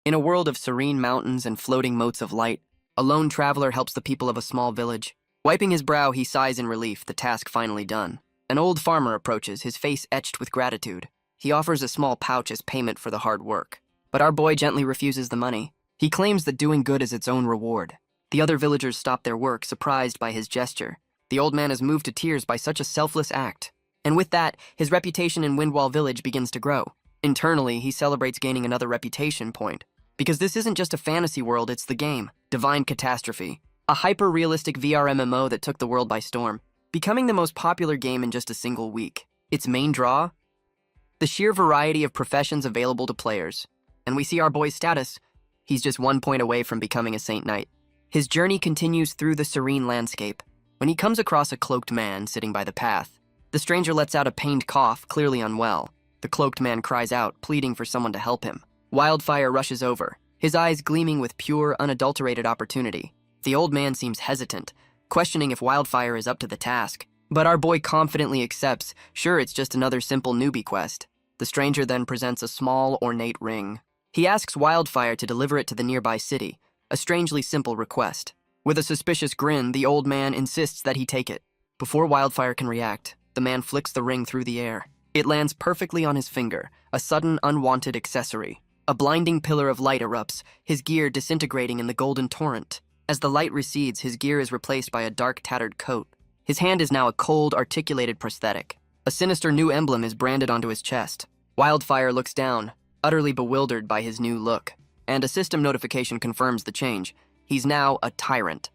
In a world of serene mountains and floating motes of light, a lone traveler helps the people of a small village. Wiping his brow, he sighs in relief, the task finally done. An old farmer approaches, his face etched with gratitude. He offers a small pouch as payment for the hard work. But our boy gently refuses the money. He claims that doing good is its own reward. The other villagers stop their work, surprised by his gesture. The old man is moved to tears by such a selfless act. And with that, his reputation in Windwall Village begins to grow. Internally, he celebrates gaining another reputation point. Because this isn't just a fantasy world, it's the game, Divine Catastrophe. A hyper-realistic VR MMO that took the world by storm, becoming the most popular game in just a single week. Its main draw? The sheer variety of professions available to players. And we see our boy's status. He's just 1 point away from becoming a Saint Knight. His journey continues through the serene landscape. When he comes across a cloaked man sitting by the path, the stranger lets out a pained cough, clearly unwell. The cloaked man cries out, pleading for someone to help him. Wildfire rushes over, his eyes gleaming with pure, unadulterated opportunity. The old man seems hesitant, questioning if Wildfire is up to the task. But our boy confidently accepts, sure, it's just another simple newbie quest. The stranger then presents a small, ornate ring. He asks Wildfire to deliver it to the nearby city, a strangely simple request. With a suspicious grin, the old man insists that he take it. Before Wildfire can react, the man flicks the ring through the air. It lands perfectly on his finger, a sudden, unwanted accessory. A blinding pillar of light erupts, his gear disintegrating in the golden torrent. As the light recedes, his gear is replaced by a dark, tattered coat. His hand is now a cold, articulated prosthetic. A sinister new emblem is branded onto his chest. Wildfire looks down, utterly bewildered by his new look. And a system notification confirms the change. He's now a tyrant.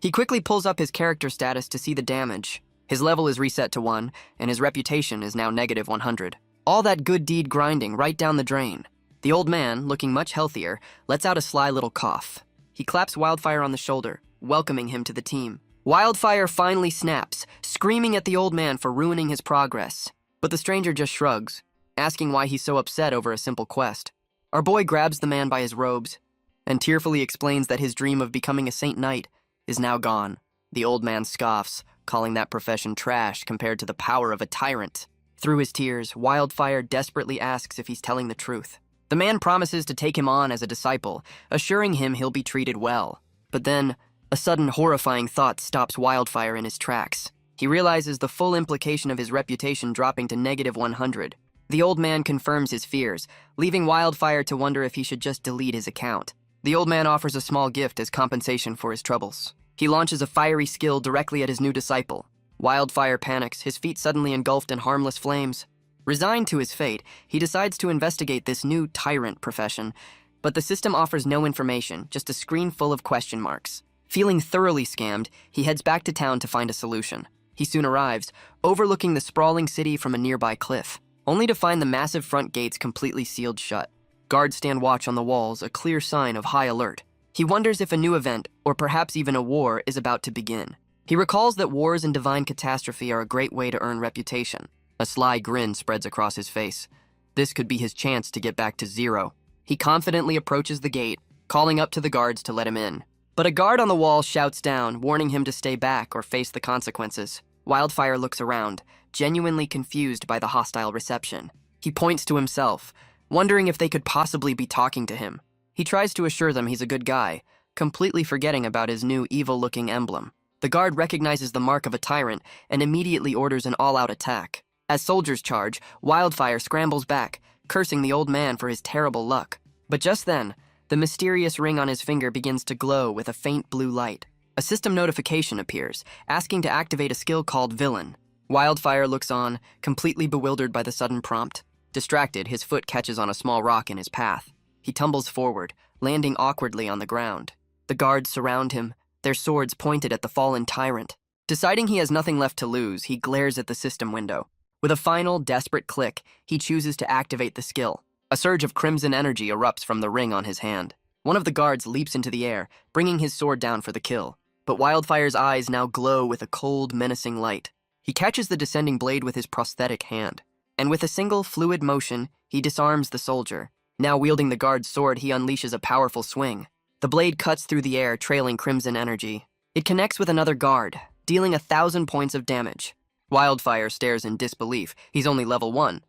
He quickly pulls up his character status to see the damage. His level is reset to 1, and his reputation is now negative 100. All that good deed grinding right down the drain. The old man, looking much healthier, lets out a sly little cough. He claps Wildfire on the shoulder, welcoming him to the team. Wildfire finally snaps, screaming at the old man for ruining his progress. But the stranger just shrugs, asking why he's so upset over a simple quest. Our boy grabs the man by his robes and tearfully explains that his dream of becoming a Saint Knight is now gone. The old man scoffs, calling that profession trash compared to the power of a tyrant. Through his tears, Wildfire desperately asks if he's telling the truth. The man promises to take him on as a disciple, assuring him he'll be treated well. But then, a sudden horrifying thought stops Wildfire in his tracks. He realizes the full implication of his reputation dropping to negative 100. The old man confirms his fears, leaving Wildfire to wonder if he should just delete his account. The old man offers a small gift as compensation for his troubles. He launches a fiery skill directly at his new disciple. Wildfire panics, his feet suddenly engulfed in harmless flames. Resigned to his fate, he decides to investigate this new tyrant profession, but the system offers no information, just a screen full of question marks. Feeling thoroughly scammed, he heads back to town to find a solution. He soon arrives, overlooking the sprawling city from a nearby cliff, only to find the massive front gates completely sealed shut. Guards stand watch on the walls, a clear sign of high alert. He wonders if a new event, or perhaps even a war, is about to begin. He recalls that wars and divine catastrophe are a great way to earn reputation. A sly grin spreads across his face. This could be his chance to get back to zero. He confidently approaches the gate, calling up to the guards to let him in. But a guard on the wall shouts down, warning him to stay back or face the consequences. Wildfire looks around, genuinely confused by the hostile reception. He points to himself, wondering if they could possibly be talking to him. He tries to assure them he's a good guy, completely forgetting about his new evil-looking emblem. The guard recognizes the mark of a tyrant and immediately orders an all-out attack. As soldiers charge, Wildfire scrambles back, cursing the old man for his terrible luck. But just then, the mysterious ring on his finger begins to glow with a faint blue light. A system notification appears, asking to activate a skill called Villain. Wildfire looks on, completely bewildered by the sudden prompt. Distracted, his foot catches on a small rock in his path. He tumbles forward, landing awkwardly on the ground. The guards surround him, their swords pointed at the fallen tyrant. Deciding he has nothing left to lose, he glares at the system window. With a final, desperate click, he chooses to activate the skill. A surge of crimson energy erupts from the ring on his hand. One of the guards leaps into the air, bringing his sword down for the kill. But Wildfire's eyes now glow with a cold, menacing light. He catches the descending blade with his prosthetic hand, and with a single, fluid motion, he disarms the soldier. Now wielding the guard's sword, he unleashes a powerful swing. The blade cuts through the air, trailing crimson energy. It connects with another guard, dealing 1,000 points of damage. Wildfire stares in disbelief. He's only level 1.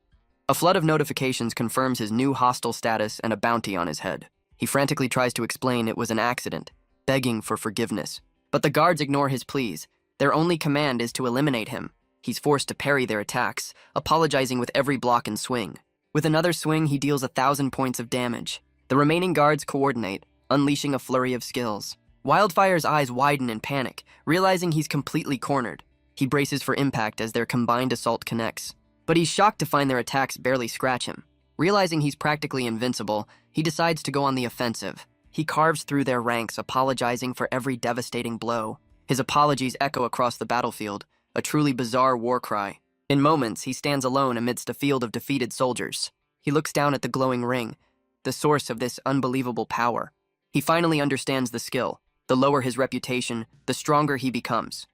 A flood of notifications confirms his new hostile status and a bounty on his head. He frantically tries to explain it was an accident, begging for forgiveness. But the guards ignore his pleas. Their only command is to eliminate him. He's forced to parry their attacks, apologizing with every block and swing. With another swing, he deals 1,000 points of damage. The remaining guards coordinate, unleashing a flurry of skills. Wildfire's eyes widen in panic, realizing he's completely cornered. He braces for impact as their combined assault connects. But he's shocked to find their attacks barely scratch him. Realizing he's practically invincible, he decides to go on the offensive. He carves through their ranks, apologizing for every devastating blow. His apologies echo across the battlefield, a truly bizarre war cry. In moments, he stands alone amidst a field of defeated soldiers. He looks down at the glowing ring, the source of this unbelievable power. He finally understands the skill. The lower his reputation, the stronger he becomes.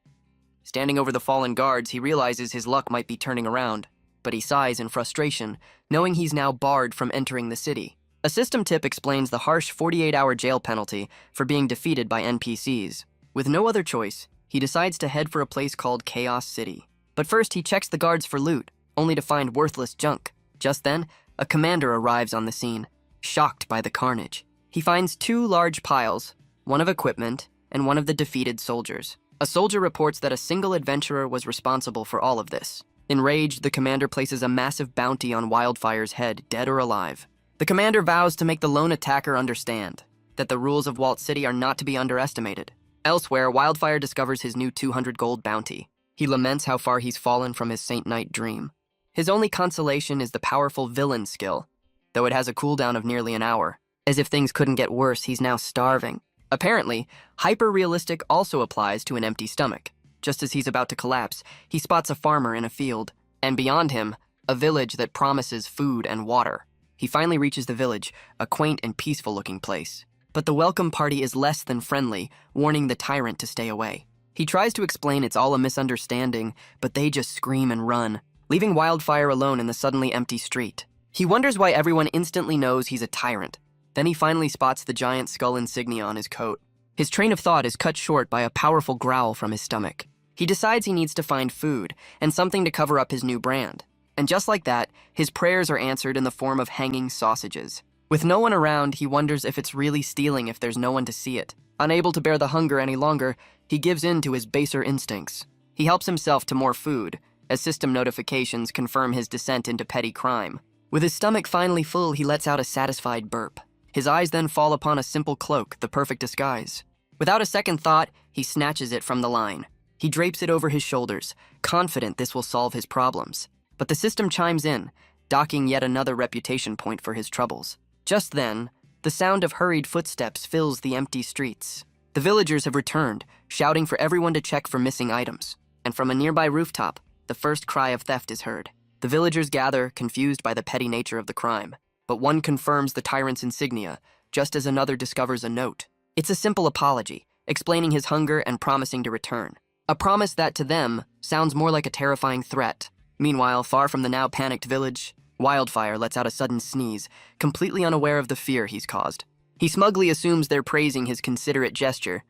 Standing over the fallen guards, he realizes his luck might be turning around, but he sighs in frustration, knowing he's now barred from entering the city. A system tip explains the harsh 48-hour jail penalty for being defeated by NPCs. With no other choice, he decides to head for a place called Chaos City. But first, he checks the guards for loot, only to find worthless junk. Just then, a commander arrives on the scene, shocked by the carnage. He finds 2 large piles, one of equipment and one of the defeated soldiers. A soldier reports that a single adventurer was responsible for all of this. Enraged, the commander places a massive bounty on Wildfire's head, dead or alive. The commander vows to make the lone attacker understand that the rules of Walt City are not to be underestimated. Elsewhere, Wildfire discovers his new 200 gold bounty. He laments how far he's fallen from his Saint Knight dream. His only consolation is the powerful villain skill, though it has a cooldown of nearly an hour. As if things couldn't get worse, he's now starving. Apparently, hyper-realistic also applies to an empty stomach. Just as he's about to collapse, he spots a farmer in a field, and beyond him, a village that promises food and water. He finally reaches the village, a quaint and peaceful-looking place. But the welcome party is less than friendly, warning the tyrant to stay away. He tries to explain it's all a misunderstanding, but they just scream and run, leaving Wildfire alone in the suddenly empty street. He wonders why everyone instantly knows he's a tyrant. Then he finally spots the giant skull insignia on his coat. His train of thought is cut short by a powerful growl from his stomach. He decides he needs to find food and something to cover up his new brand. And just like that, his prayers are answered in the form of hanging sausages. With no one around, he wonders if it's really stealing if there's no one to see it. Unable to bear the hunger any longer, he gives in to his baser instincts. He helps himself to more food, as system notifications confirm his descent into petty crime. With his stomach finally full, he lets out a satisfied burp. His eyes then fall upon a simple cloak, the perfect disguise. Without a second thought, he snatches it from the line. He drapes it over his shoulders, confident this will solve his problems. But the system chimes in, docking yet another reputation point for his troubles. Just then, the sound of hurried footsteps fills the empty streets. The villagers have returned, shouting for everyone to check for missing items. And from a nearby rooftop, the first cry of theft is heard. The villagers gather, confused by the petty nature of the crime. But one confirms the tyrant's insignia, just as another discovers a note. It's a simple apology, explaining his hunger and promising to return. A promise that, to them, sounds more like a terrifying threat. Meanwhile, far from the now panicked village, Wildfire lets out a sudden sneeze, completely unaware of the fear he's caused. He smugly assumes they're praising his considerate gesture.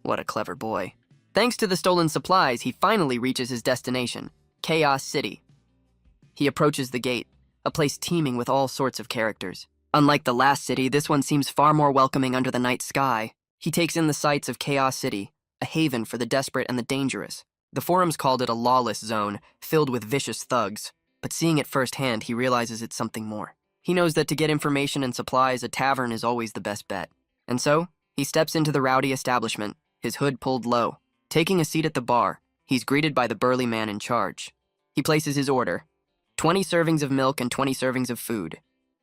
What a clever boy. Thanks to the stolen supplies, he finally reaches his destination, Chaos City. He approaches the gate, a place teeming with all sorts of characters. Unlike the last city, this one seems far more welcoming under the night sky. He takes in the sights of Chaos City, a haven for the desperate and the dangerous. The forums called it a lawless zone, filled with vicious thugs. But seeing it firsthand, he realizes it's something more. He knows that to get information and supplies, a tavern is always the best bet. And so, he steps into the rowdy establishment, his hood pulled low. Taking a seat at the bar, he's greeted by the burly man in charge. He places his order, 20 servings of milk and 20 servings of food.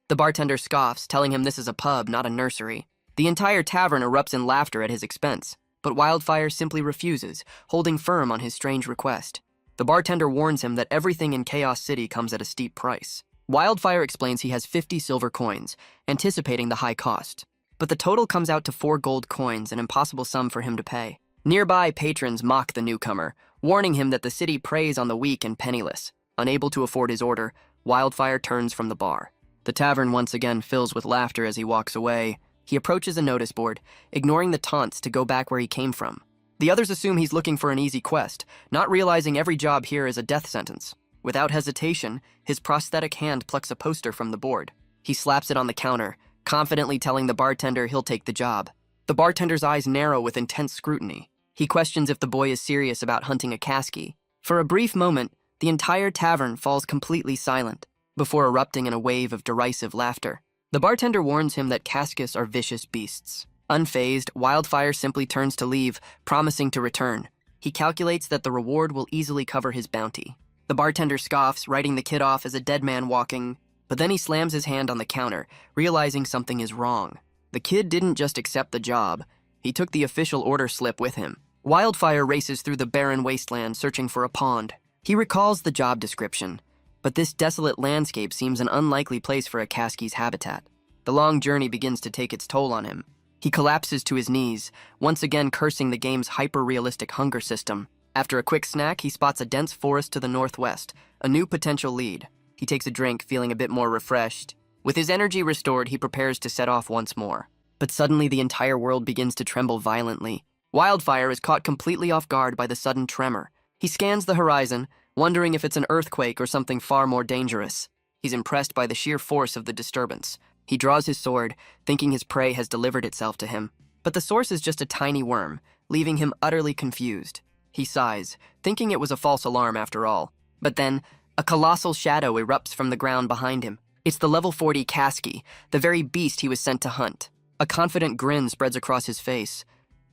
The bartender scoffs, telling him this is a pub, not a nursery. The entire tavern erupts in laughter at his expense, but Wildfire simply refuses, holding firm on his strange request. The bartender warns him that everything in Chaos City comes at a steep price. Wildfire explains he has 50 silver coins, anticipating the high cost. But the total comes out to 4 gold coins, an impossible sum for him to pay. Nearby patrons mock the newcomer, warning him that the city preys on the weak and penniless. Unable to afford his order, Wildfire turns from the bar. The tavern once again fills with laughter as he walks away. He approaches a notice board, ignoring the taunts to go back where he came from. The others assume he's looking for an easy quest, not realizing every job here is a death sentence. Without hesitation, his prosthetic hand plucks a poster from the board. He slaps it on the counter, confidently telling the bartender he'll take the job. The bartender's eyes narrow with intense scrutiny. He questions if the boy is serious about hunting a kasky. For a brief moment, the entire tavern falls completely silent, before erupting in a wave of derisive laughter. The bartender warns him that kaskus are vicious beasts. Unfazed, Wildfire simply turns to leave, promising to return. He calculates that the reward will easily cover his bounty. The bartender scoffs, writing the kid off as a dead man walking, but then he slams his hand on the counter, realizing something is wrong. The kid didn't just accept the job, he took the official order slip with him. Wildfire races through the barren wasteland searching for a pond. He recalls the job description, but this desolate landscape seems an unlikely place for a kasky's habitat. The long journey begins to take its toll on him. He collapses to his knees, once again cursing the game's hyper-realistic hunger system. After a quick snack, he spots a dense forest to the northwest, a new potential lead. He takes a drink, feeling a bit more refreshed. With his energy restored, he prepares to set off once more. But suddenly the entire world begins to tremble violently. Wildfire is caught completely off guard by the sudden tremor. He scans the horizon, wondering if it's an earthquake or something far more dangerous. He's impressed by the sheer force of the disturbance. He draws his sword, thinking his prey has delivered itself to him. But the source is just a tiny worm, leaving him utterly confused. He sighs, thinking it was a false alarm after all. But then, a colossal shadow erupts from the ground behind him. It's the level 40 kasky, the very beast he was sent to hunt. A confident grin spreads across his face.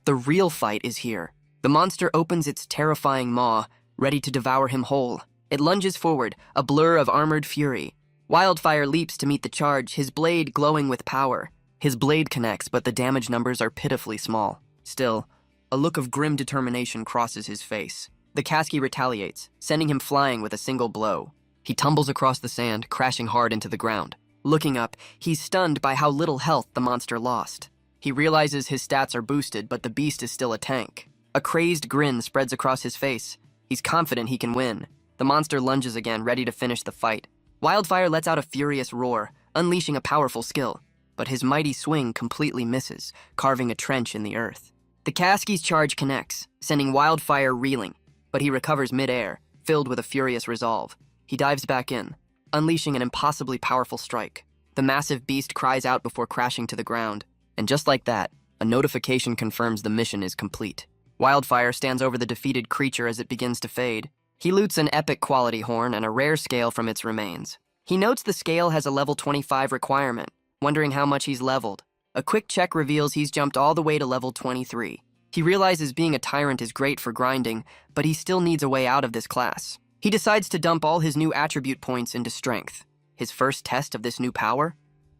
The real fight is here. The monster opens its terrifying maw, ready to devour him whole. It lunges forward, a blur of armored fury. Wildfire leaps to meet the charge, his blade glowing with power. His blade connects, but the damage numbers are pitifully small. Still, a look of grim determination crosses his face. The kasky retaliates, sending him flying with a single blow. He tumbles across the sand, crashing hard into the ground. Looking up, he's stunned by how little health the monster lost. He realizes his stats are boosted, but the beast is still a tank. A crazed grin spreads across his face. He's confident he can win. The monster lunges again, ready to finish the fight. Wildfire lets out a furious roar, unleashing a powerful skill, but his mighty swing completely misses, carving a trench in the earth. The kasky's charge connects, sending Wildfire reeling, but he recovers mid-air, filled with a furious resolve. He dives back in, unleashing an impossibly powerful strike. The massive beast cries out before crashing to the ground, and just like that, a notification confirms the mission is complete. Wildfire stands over the defeated creature as it begins to fade. He loots an epic quality horn and a rare scale from its remains. He notes the scale has a level 25 requirement, wondering how much he's leveled. A quick check reveals he's jumped all the way to level 23. He realizes being a tyrant is great for grinding, but he still needs a way out of this class. He decides to dump all his new attribute points into strength. His first test of this new power?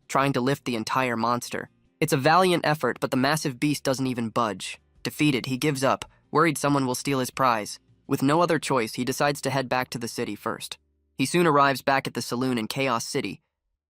Trying to lift the entire monster. It's a valiant effort, but the massive beast doesn't even budge. Defeated, he gives up, worried someone will steal his prize. With no other choice, he decides to head back to the city first. He soon arrives back at the saloon in Chaos City.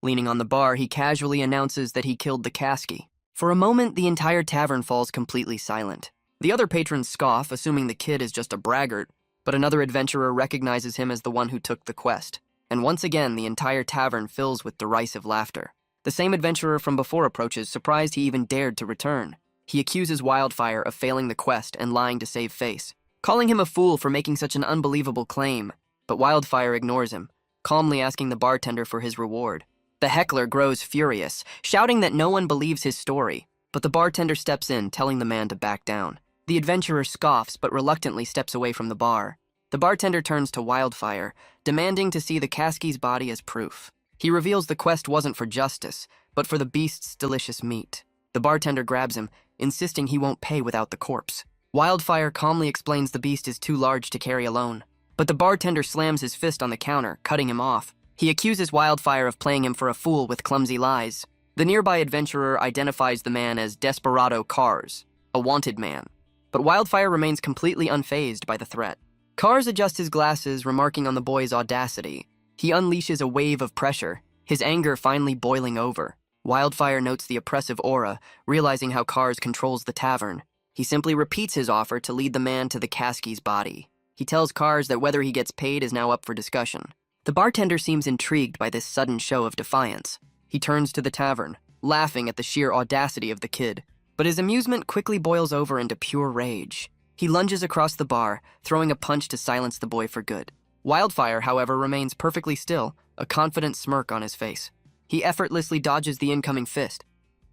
Leaning on the bar, he casually announces that he killed the kasky. For a moment, the entire tavern falls completely silent. The other patrons scoff, assuming the kid is just a braggart, but another adventurer recognizes him as the one who took the quest. And once again, the entire tavern fills with derisive laughter. The same adventurer from before approaches, surprised he even dared to return. He accuses Wildfire of failing the quest and lying to save face, calling him a fool for making such an unbelievable claim. But Wildfire ignores him, calmly asking the bartender for his reward. The heckler grows furious, shouting that no one believes his story, but the bartender steps in, telling the man to back down. The adventurer scoffs but reluctantly steps away from the bar. The bartender turns to Wildfire, demanding to see the kasky's body as proof. He reveals the quest wasn't for justice, but for the beast's delicious meat. The bartender grabs him, insisting he won't pay without the corpse. Wildfire calmly explains the beast is too large to carry alone, but the bartender slams his fist on the counter, cutting him off. He accuses Wildfire of playing him for a fool with clumsy lies. The nearby adventurer identifies the man as Desperado Cars, a wanted man, but Wildfire remains completely unfazed by the threat. Cars adjusts his glasses, remarking on the boy's audacity. He unleashes a wave of pressure, his anger finally boiling over. Wildfire notes the oppressive aura, realizing how Cars controls the tavern. He simply repeats his offer to lead the man to the kasky's body. He tells Cars that whether he gets paid is now up for discussion. The bartender seems intrigued by this sudden show of defiance. He turns to the tavern, laughing at the sheer audacity of the kid. But his amusement quickly boils over into pure rage. He lunges across the bar, throwing a punch to silence the boy for good. Wildfire, however, remains perfectly still, a confident smirk on his face. He effortlessly dodges the incoming fist,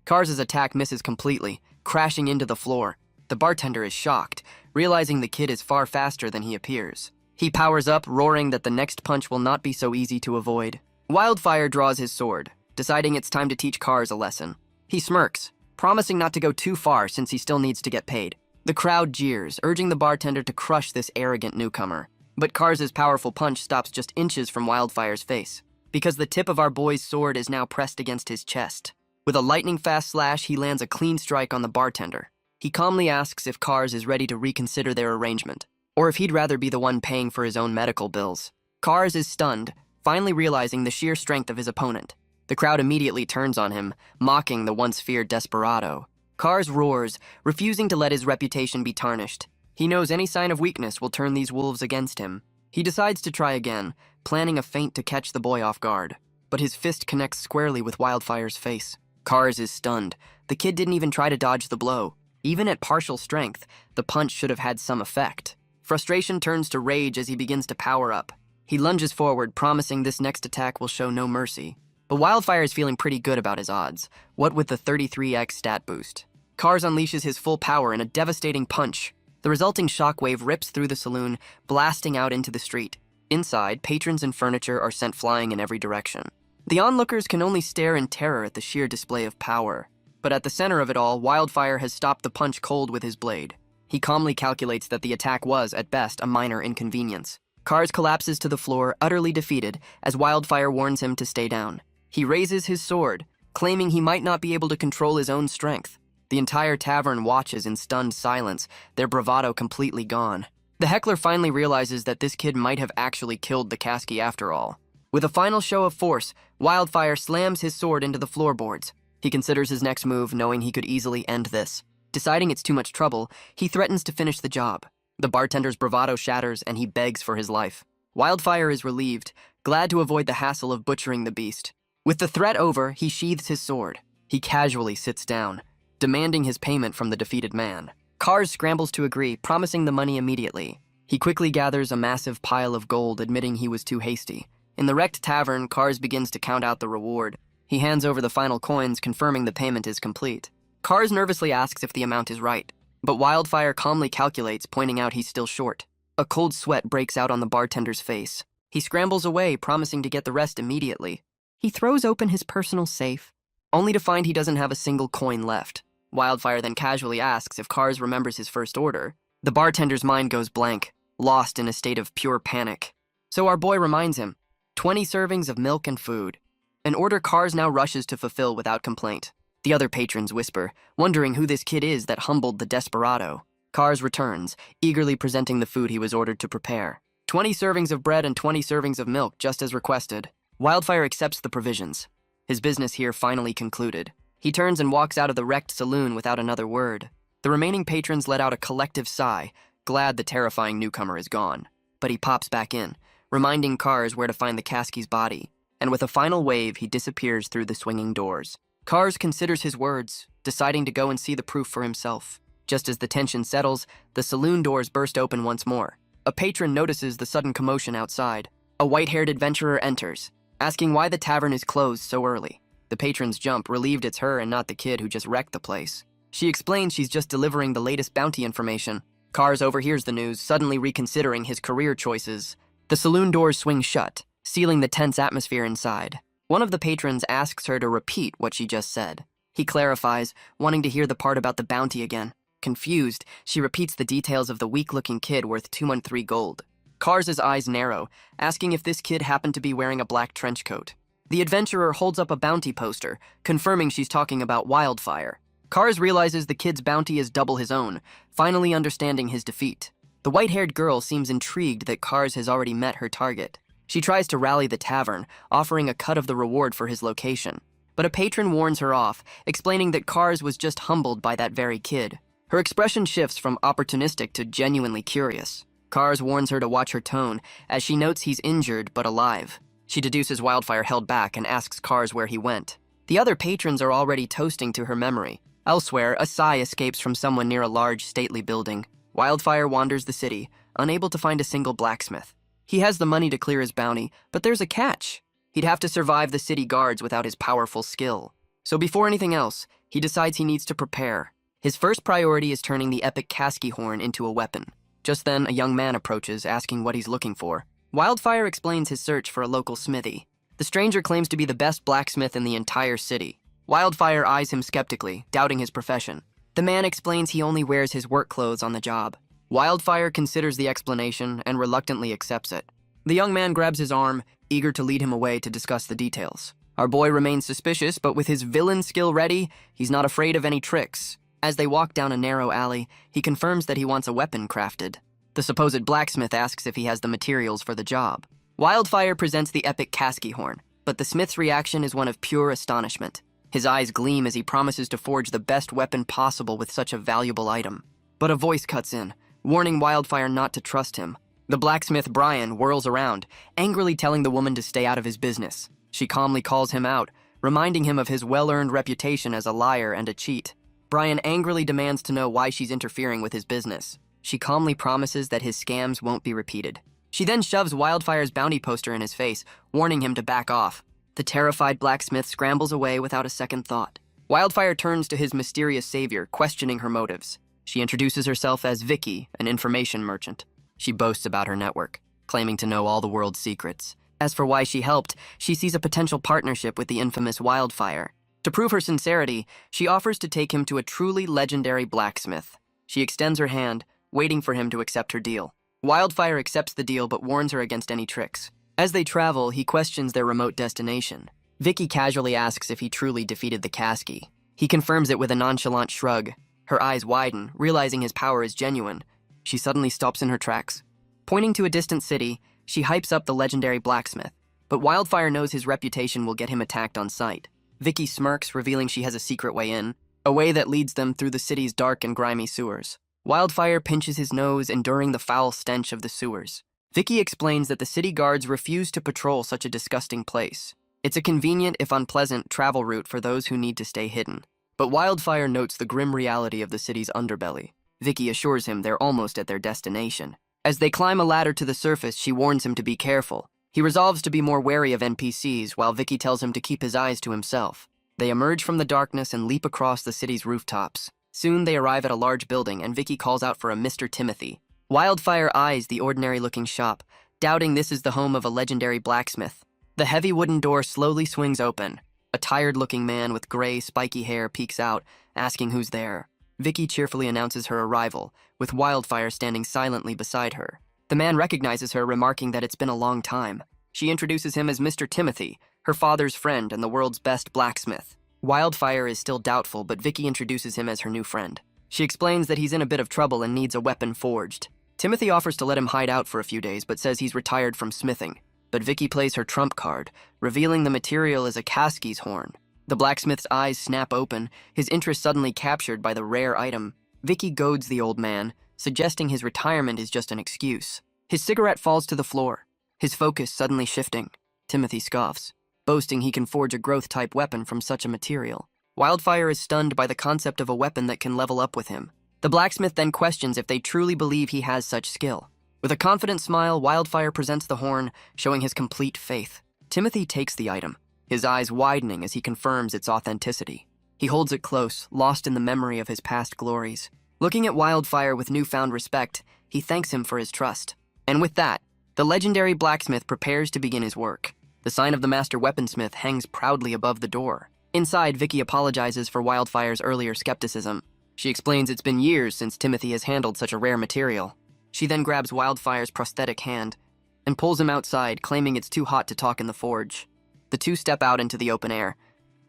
Cars' attack misses completely, crashing into the floor. The bartender is shocked, realizing the kid is far faster than he appears. He powers up, roaring that the next punch will not be so easy to avoid. Wildfire draws his sword, deciding it's time to teach Cars a lesson. He smirks, promising not to go too far since he still needs to get paid. The crowd jeers, urging the bartender to crush this arrogant newcomer. But Cars' powerful punch stops just inches from Wildfire's face, because the tip of our boy's sword is now pressed against his chest. With a lightning-fast slash, he lands a clean strike on the bartender. He calmly asks if Cars is ready to reconsider their arrangement, or if he'd rather be the one paying for his own medical bills. Cars is stunned, finally realizing the sheer strength of his opponent. The crowd immediately turns on him, mocking the once-feared desperado. Cars roars, refusing to let his reputation be tarnished. He knows any sign of weakness will turn these wolves against him. He decides to try again, planning a feint to catch the boy off guard. But his fist connects squarely with Wildfire's face. Cars is stunned. The kid didn't even try to dodge the blow. Even at partial strength, the punch should have had some effect. Frustration turns to rage as he begins to power up. He lunges forward, promising this next attack will show no mercy. But Wildfire is feeling pretty good about his odds, what with the 33x stat boost. Cars unleashes his full power in a devastating punch. The resulting shockwave rips through the saloon, blasting out into the street. Inside, patrons and furniture are sent flying in every direction. The onlookers can only stare in terror at the sheer display of power. But at the center of it all, Wildfire has stopped the punch cold with his blade. He calmly calculates that the attack was, at best, a minor inconvenience. Cars collapses to the floor, utterly defeated, as Wildfire warns him to stay down. He raises his sword, claiming he might not be able to control his own strength. The entire tavern watches in stunned silence, their bravado completely gone. The heckler finally realizes that this kid might have actually killed the Kasky after all. With a final show of force, Wildfire slams his sword into the floorboards. He considers his next move, knowing he could easily end this. Deciding it's too much trouble, he threatens to finish the job. The bartender's bravado shatters, and he begs for his life. Wildfire is relieved, glad to avoid the hassle of butchering the beast. With the threat over, he sheathes his sword. He casually sits down, demanding his payment from the defeated man. Cars scrambles to agree, promising the money immediately. He quickly gathers a massive pile of gold, admitting he was too hasty. In the wrecked tavern, Cars begins to count out the reward. He hands over the final coins, confirming the payment is complete. Cars nervously asks if the amount is right, but Wildfire calmly calculates, pointing out he's still short. A cold sweat breaks out on the bartender's face. He scrambles away, promising to get the rest immediately. He throws open his personal safe, only to find he doesn't have a single coin left. Wildfire then casually asks if Cars remembers his first order. The bartender's mind goes blank, lost in a state of pure panic. So our boy reminds him, 20 servings of milk and food. An order Cars now rushes to fulfill without complaint. The other patrons whisper, wondering who this kid is that humbled the desperado. Cars returns, eagerly presenting the food he was ordered to prepare. 20 servings of bread and 20 servings of milk, just as requested. Wildfire accepts the provisions. His business here finally concluded. He turns and walks out of the wrecked saloon without another word. The remaining patrons let out a collective sigh, glad the terrifying newcomer is gone. But he pops back in, reminding Cars where to find the Kasky's body. And with a final wave, he disappears through the swinging doors. Cars considers his words, deciding to go and see the proof for himself. Just as the tension settles, the saloon doors burst open once more. A patron notices the sudden commotion outside. A white-haired adventurer enters, asking why the tavern is closed so early. The patrons jump, relieved it's her and not the kid who just wrecked the place. She explains she's just delivering the latest bounty information. Cars overhears the news, suddenly reconsidering his career choices. The saloon doors swing shut, sealing the tense atmosphere inside. One of the patrons asks her to repeat what she just said. He clarifies, wanting to hear the part about the bounty again. Confused, she repeats the details of the weak-looking kid worth 213 gold. Cars' eyes narrow, asking if this kid happened to be wearing a black trench coat. The adventurer holds up a bounty poster, confirming she's talking about Wildfire. Cars realizes the kid's bounty is double his own, finally understanding his defeat. The white-haired girl seems intrigued that Cars has already met her target. She tries to rally the tavern, offering a cut of the reward for his location. But a patron warns her off, explaining that Cars was just humbled by that very kid. Her expression shifts from opportunistic to genuinely curious. Cars warns her to watch her tone, as she notes he's injured but alive. She deduces Wildfire held back and asks Cars where he went. The other patrons are already toasting to her memory. Elsewhere, a sigh escapes from someone near a large, stately building. Wildfire wanders the city, unable to find a single blacksmith. He has the money to clear his bounty, but there's a catch. He'd have to survive the city guards without his powerful skill. So before anything else, he decides he needs to prepare. His first priority is turning the epic Kasky horn into a weapon. Just then, a young man approaches, asking what he's looking for. Wildfire explains his search for a local smithy. The stranger claims to be the best blacksmith in the entire city. Wildfire eyes him skeptically, doubting his profession. The man explains he only wears his work clothes on the job. Wildfire considers the explanation and reluctantly accepts it. The young man grabs his arm, eager to lead him away to discuss the details. Our boy remains suspicious, but with his villain skill ready, he's not afraid of any tricks. As they walk down a narrow alley, he confirms that he wants a weapon crafted. The supposed blacksmith asks if he has the materials for the job. Wildfire presents the epic Kasky horn, but the smith's reaction is one of pure astonishment. His eyes gleam as he promises to forge the best weapon possible with such a valuable item. But a voice cuts in, warning Wildfire not to trust him. The blacksmith, Brian, whirls around, angrily telling the woman to stay out of his business. She calmly calls him out, reminding him of his well-earned reputation as a liar and a cheat. Brian angrily demands to know why she's interfering with his business. She calmly promises that his scams won't be repeated. She then shoves Wildfire's bounty poster in his face, warning him to back off. The terrified blacksmith scrambles away without a second thought. Wildfire turns to his mysterious savior, questioning her motives. She introduces herself as Vicky, an information merchant. She boasts about her network, claiming to know all the world's secrets. As for why she helped, she sees a potential partnership with the infamous Wildfire. To prove her sincerity, she offers to take him to a truly legendary blacksmith. She extends her hand, waiting for him to accept her deal. Wildfire accepts the deal but warns her against any tricks. As they travel, he questions their remote destination. Vicky casually asks if he truly defeated the Kasky. He confirms it with a nonchalant shrug. Her eyes widen, realizing his power is genuine. She suddenly stops in her tracks. Pointing to a distant city, she hypes up the legendary blacksmith. But Wildfire knows his reputation will get him attacked on sight. Vicky smirks, revealing she has a secret way in, a way that leads them through the city's dark and grimy sewers. Wildfire pinches his nose, enduring the foul stench of the sewers. Vicky explains that the city guards refuse to patrol such a disgusting place. It's a convenient, if unpleasant, travel route for those who need to stay hidden. But Wildfire notes the grim reality of the city's underbelly. Vicky assures him they're almost at their destination. As they climb a ladder to the surface, she warns him to be careful. He resolves to be more wary of NPCs, while Vicky tells him to keep his eyes to himself. They emerge from the darkness and leap across the city's rooftops. Soon they arrive at a large building, and Vicky calls out for a Mr. Timothy. Wildfire eyes the ordinary-looking shop, doubting this is the home of a legendary blacksmith. The heavy wooden door slowly swings open. A tired-looking man with gray, spiky hair peeks out, asking who's there. Vicky cheerfully announces her arrival, with Wildfire standing silently beside her. The man recognizes her, remarking that it's been a long time. She introduces him as Mr. Timothy, her father's friend and the world's best blacksmith. Wildfire is still doubtful, but Vicky introduces him as her new friend. She explains that he's in a bit of trouble and needs a weapon forged. Timothy offers to let him hide out for a few days, but says he's retired from smithing. But Vicky plays her trump card, revealing the material is a Kasky's horn. The blacksmith's eyes snap open, his interest suddenly captured by the rare item. Vicky goads the old man, suggesting his retirement is just an excuse. His cigarette falls to the floor, his focus suddenly shifting. Timothy scoffs, boasting he can forge a growth-type weapon from such a material. Wildfire is stunned by the concept of a weapon that can level up with him. The blacksmith then questions if they truly believe he has such skill. With a confident smile, Wildfire presents the horn, showing his complete faith. Timothy takes the item, his eyes widening as he confirms its authenticity. He holds it close, lost in the memory of his past glories. Looking at Wildfire with newfound respect, he thanks him for his trust. And with that, the legendary blacksmith prepares to begin his work. The sign of the master weaponsmith hangs proudly above the door. Inside, Vicky apologizes for Wildfire's earlier skepticism. She explains it's been years since Timothy has handled such a rare material. She then grabs Wildfire's prosthetic hand and pulls him outside, claiming it's too hot to talk in the forge. The two step out into the open air.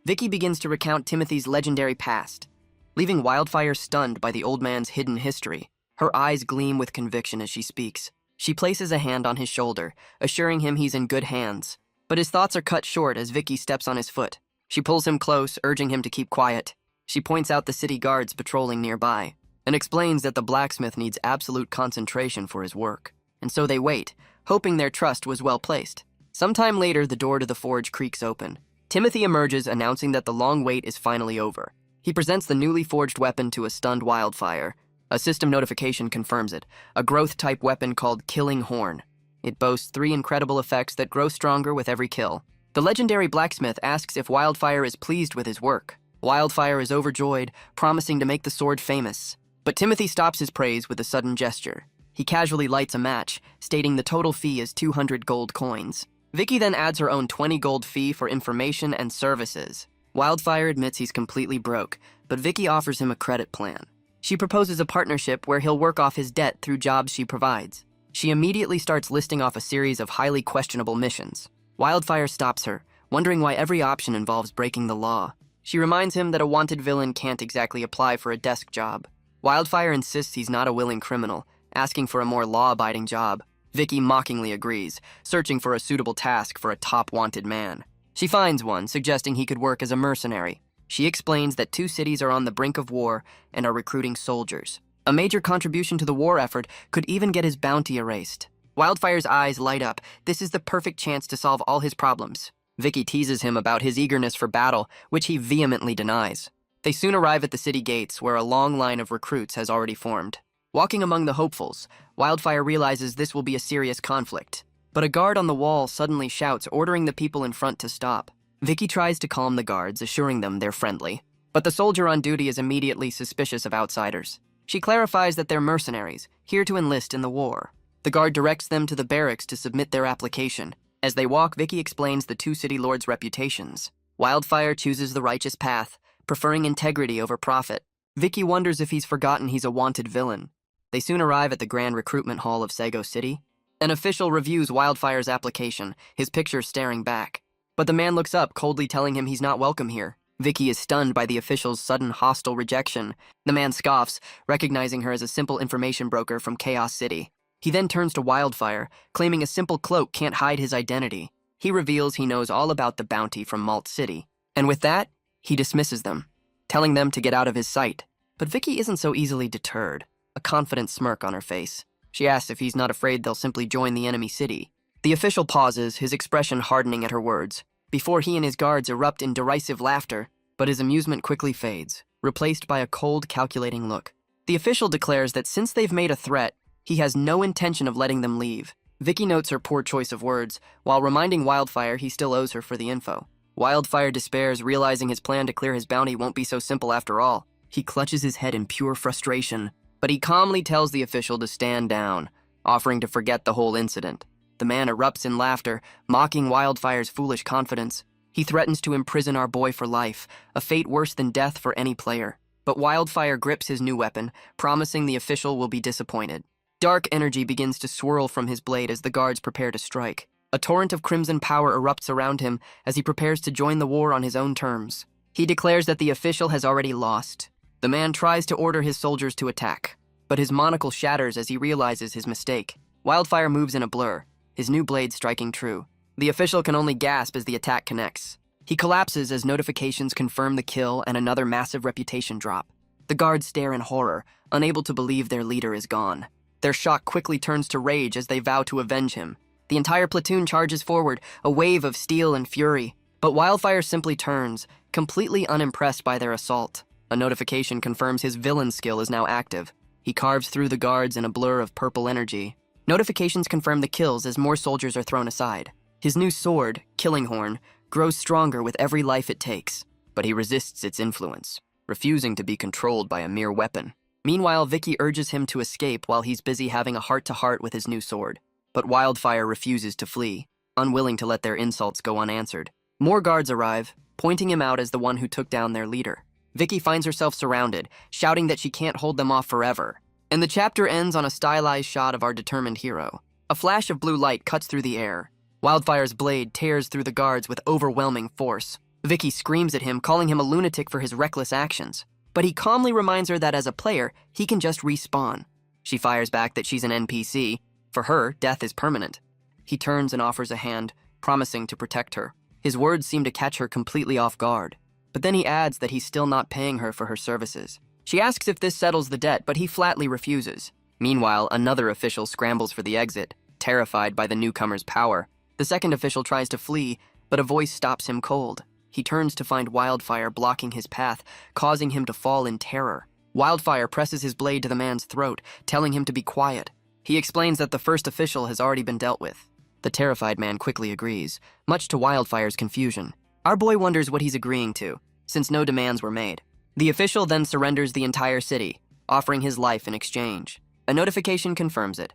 Vicky begins to recount Timothy's legendary past, leaving Wildfire stunned by the old man's hidden history. Her eyes gleam with conviction as she speaks. She places a hand on his shoulder, assuring him he's in good hands. But his thoughts are cut short as Vicky steps on his foot. She pulls him close, urging him to keep quiet. She points out the city guards patrolling nearby, and explains that the blacksmith needs absolute concentration for his work. And so they wait, hoping their trust was well placed. Sometime later, the door to the forge creaks open. Timothy emerges, announcing that the long wait is finally over. He presents the newly forged weapon to a stunned Wildfire. A system notification confirms it, a growth-type weapon called Killing Horn. It boasts 3 incredible effects that grow stronger with every kill. The legendary blacksmith asks if Wildfire is pleased with his work. Wildfire is overjoyed, promising to make the sword famous. But Timothy stops his praise with a sudden gesture. He casually lights a match, stating the total fee is 200 gold coins. Vicky then adds her own 20 gold fee for information and services. Wildfire admits he's completely broke, but Vicky offers him a credit plan. She proposes a partnership where he'll work off his debt through jobs she provides. She immediately starts listing off a series of highly questionable missions. Wildfire stops her, wondering why every option involves breaking the law. She reminds him that a wanted villain can't exactly apply for a desk job. Wildfire insists he's not a willing criminal, asking for a more law-abiding job. Vicky mockingly agrees, searching for a suitable task for a top-wanted man. She finds one, suggesting he could work as a mercenary. She explains that 2 cities are on the brink of war and are recruiting soldiers. A major contribution to the war effort could even get his bounty erased. Wildfire's eyes light up. This is the perfect chance to solve all his problems. Vicky teases him about his eagerness for battle, which he vehemently denies. They soon arrive at the city gates, where a long line of recruits has already formed. Walking among the hopefuls, Wildfire realizes this will be a serious conflict. But a guard on the wall suddenly shouts, ordering the people in front to stop. Vicky tries to calm the guards, assuring them they're friendly. But the soldier on duty is immediately suspicious of outsiders. She clarifies that they're mercenaries, here to enlist in the war. The guard directs them to the barracks to submit their application. As they walk, Vicky explains the 2 city lords' reputations. Wildfire chooses the righteous path, preferring integrity over profit. Vicky wonders if he's forgotten he's a wanted villain. They soon arrive at the grand recruitment hall of Sago City. An official reviews Wildfire's application, his picture staring back. But the man looks up, coldly telling him he's not welcome here. Vicky is stunned by the official's sudden hostile rejection. The man scoffs, recognizing her as a simple information broker from Chaos City. He then turns to Wildfire, claiming a simple cloak can't hide his identity. He reveals he knows all about the bounty from Malt City. And with that, he dismisses them, telling them to get out of his sight. But Vicky isn't so easily deterred, a confident smirk on her face. She asks if he's not afraid they'll simply join the enemy city. The official pauses, his expression hardening at her words, before he and his guards erupt in derisive laughter, but his amusement quickly fades, replaced by a cold, calculating look. The official declares that since they've made a threat, he has no intention of letting them leave. Vicky notes her poor choice of words, while reminding Wildfire he still owes her for the info. Wildfire despairs, realizing his plan to clear his bounty won't be so simple after all. He clutches his head in pure frustration, but he calmly tells the official to stand down, offering to forget the whole incident. The man erupts in laughter, mocking Wildfire's foolish confidence. He threatens to imprison our boy for life, a fate worse than death for any player. But Wildfire grips his new weapon, promising the official will be disappointed. Dark energy begins to swirl from his blade as the guards prepare to strike. A torrent of crimson power erupts around him as he prepares to join the war on his own terms. He declares that the official has already lost. The man tries to order his soldiers to attack, but his monocle shatters as he realizes his mistake. Wildfire moves in a blur, his new blade striking true. The official can only gasp as the attack connects. He collapses as notifications confirm the kill and another massive reputation drop. The guards stare in horror, unable to believe their leader is gone. Their shock quickly turns to rage as they vow to avenge him. The entire platoon charges forward, a wave of steel and fury. But Wildfire simply turns, completely unimpressed by their assault. A notification confirms his villain skill is now active. He carves through the guards in a blur of purple energy. Notifications confirm the kills as more soldiers are thrown aside. His new sword, Killing Horn, grows stronger with every life it takes, but he resists its influence, refusing to be controlled by a mere weapon. Meanwhile, Vicky urges him to escape while he's busy having a heart-to-heart with his new sword. But Wildfire refuses to flee, unwilling to let their insults go unanswered. More guards arrive, pointing him out as the one who took down their leader. Vicky finds herself surrounded, shouting that she can't hold them off forever. And the chapter ends on a stylized shot of our determined hero. A flash of blue light cuts through the air. Wildfire's blade tears through the guards with overwhelming force. Vicky screams at him, calling him a lunatic for his reckless actions. But he calmly reminds her that as a player, he can just respawn. She fires back that she's an NPC. For her, death is permanent. He turns and offers a hand, promising to protect her. His words seem to catch her completely off guard. But then he adds that he's still not paying her for her services. She asks if this settles the debt, but he flatly refuses. Meanwhile, another official scrambles for the exit, terrified by the newcomer's power. The second official tries to flee, but a voice stops him cold. He turns to find Wildfire blocking his path, causing him to fall in terror. Wildfire presses his blade to the man's throat, telling him to be quiet. He explains that the first official has already been dealt with. The terrified man quickly agrees, much to Wildfire's confusion. Our boy wonders what he's agreeing to. since no demands were made. The official then surrenders the entire city, offering his life in exchange. A notification confirms it.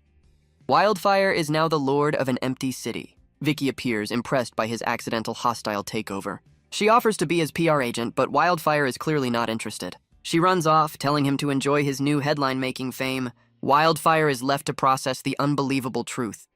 Wildfire is now the lord of an empty city. Vicky appears, impressed by his accidental hostile takeover. She offers to be his PR agent, but Wildfire is clearly not interested. She runs off, telling him to enjoy his new headline-making fame. Wildfire is left to process the unbelievable truth.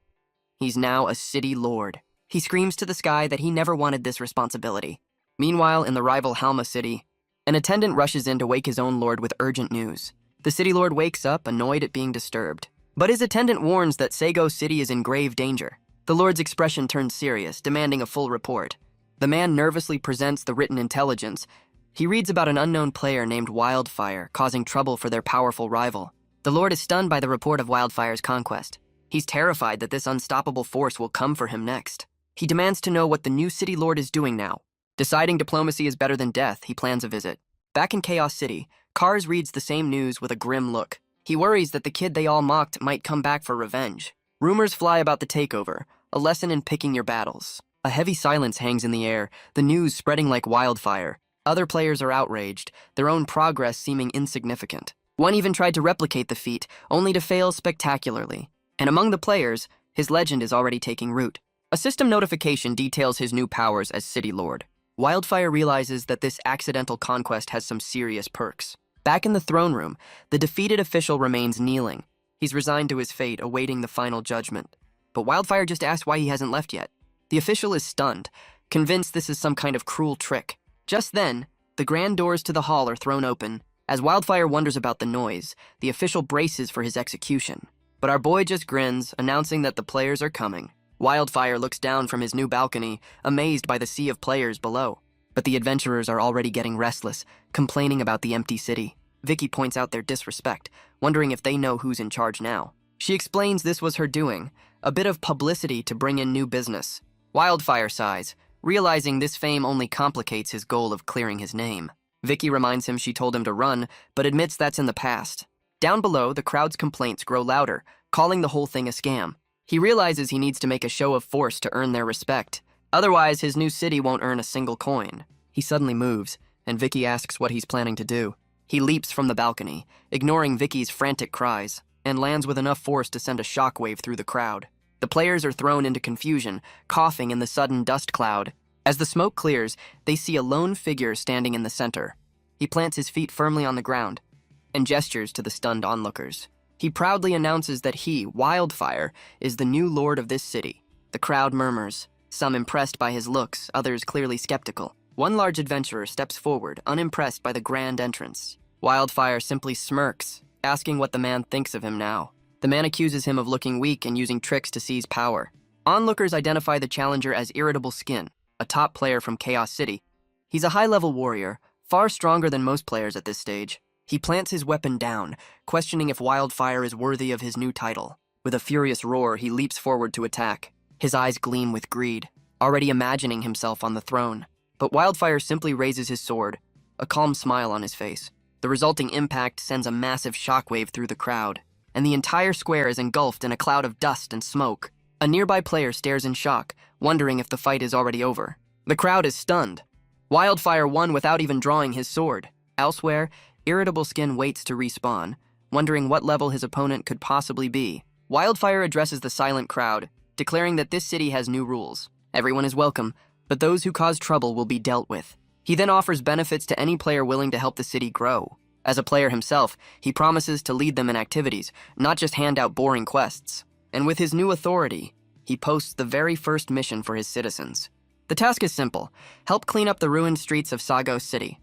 He's now a city lord. He screams to the sky that he never wanted this responsibility. Meanwhile, in the rival Halma city, an attendant rushes in to wake his own lord with urgent news. The city lord wakes up, annoyed at being disturbed. But his attendant warns that Sago City is in grave danger. The lord's expression turns serious, demanding a full report. The man nervously presents the written intelligence. He reads about an unknown player named Wildfire, causing trouble for their powerful rival. The lord is stunned by the report of Wildfire's conquest. He's terrified that this unstoppable force will come for him next. He demands to know what the new city lord is doing now. Deciding diplomacy is better than death, he plans a visit. Back in Chaos City, Kars reads the same news with a grim look. He worries that the kid they all mocked might come back for revenge. Rumors fly about the takeover, a lesson in picking your battles. A heavy silence hangs in the air, the news spreading like wildfire. Other players are outraged, their own progress seeming insignificant. One even tried to replicate the feat, only to fail spectacularly. And among the players, his legend is already taking root. A system notification details his new powers as City Lord. Wildfire realizes that this accidental conquest has some serious perks. Back in the throne room, the defeated official remains kneeling. He's resigned to his fate, awaiting the final judgment. But Wildfire just asks why he hasn't left yet. The official is stunned, convinced this is some kind of cruel trick. Just then, the grand doors to the hall are thrown open. As Wildfire wonders about the noise, the official braces for his execution. But our boy just grins, announcing that the players are coming. Wildfire looks down from his new balcony, amazed by the sea of players below. But the adventurers are already getting restless, complaining about the empty city. Vicky points out their disrespect, wondering if they know who's in charge now. She explains this was her doing, a bit of publicity to bring in new business. Wildfire sighs, realizing this fame only complicates his goal of clearing his name. Vicky reminds him she told him to run, but admits that's in the past. Down below, the crowd's complaints grow louder, calling the whole thing a scam. He realizes he needs to make a show of force to earn their respect. Otherwise, his new city won't earn a single coin. He suddenly moves, and Vicky asks what he's planning to do. He leaps from the balcony, ignoring Vicky's frantic cries, and lands with enough force to send a shockwave through the crowd. The players are thrown into confusion, coughing in the sudden dust cloud. As the smoke clears, they see a lone figure standing in the center. He plants his feet firmly on the ground and gestures to the stunned onlookers. He proudly announces that he, Wildfire, is the new lord of this city. The crowd murmurs, some impressed by his looks, others clearly skeptical. One large adventurer steps forward, unimpressed by the grand entrance. Wildfire simply smirks, asking what the man thinks of him now. The man accuses him of looking weak and using tricks to seize power. Onlookers identify the challenger as Irritable Skin, a top player from Chaos City. He's a high-level warrior, far stronger than most players at this stage. He plants his weapon down, questioning if Wildfire is worthy of his new title. With a furious roar, he leaps forward to attack. His eyes gleam with greed, already imagining himself on the throne. But Wildfire simply raises his sword, a calm smile on his face. The resulting impact sends a massive shockwave through the crowd, and the entire square is engulfed in a cloud of dust and smoke. A nearby player stares in shock, wondering if the fight is already over. The crowd is stunned. Wildfire won without even drawing his sword. Elsewhere, Irritable Skin waits to respawn, wondering what level his opponent could possibly be. Wildfire addresses the silent crowd, declaring that this city has new rules. Everyone is welcome, but those who cause trouble will be dealt with. He then offers benefits to any player willing to help the city grow. As a player himself, he promises to lead them in activities, not just hand out boring quests. And with his new authority, he posts the very first mission for his citizens. The task is simple: help clean up the ruined streets of Sago City.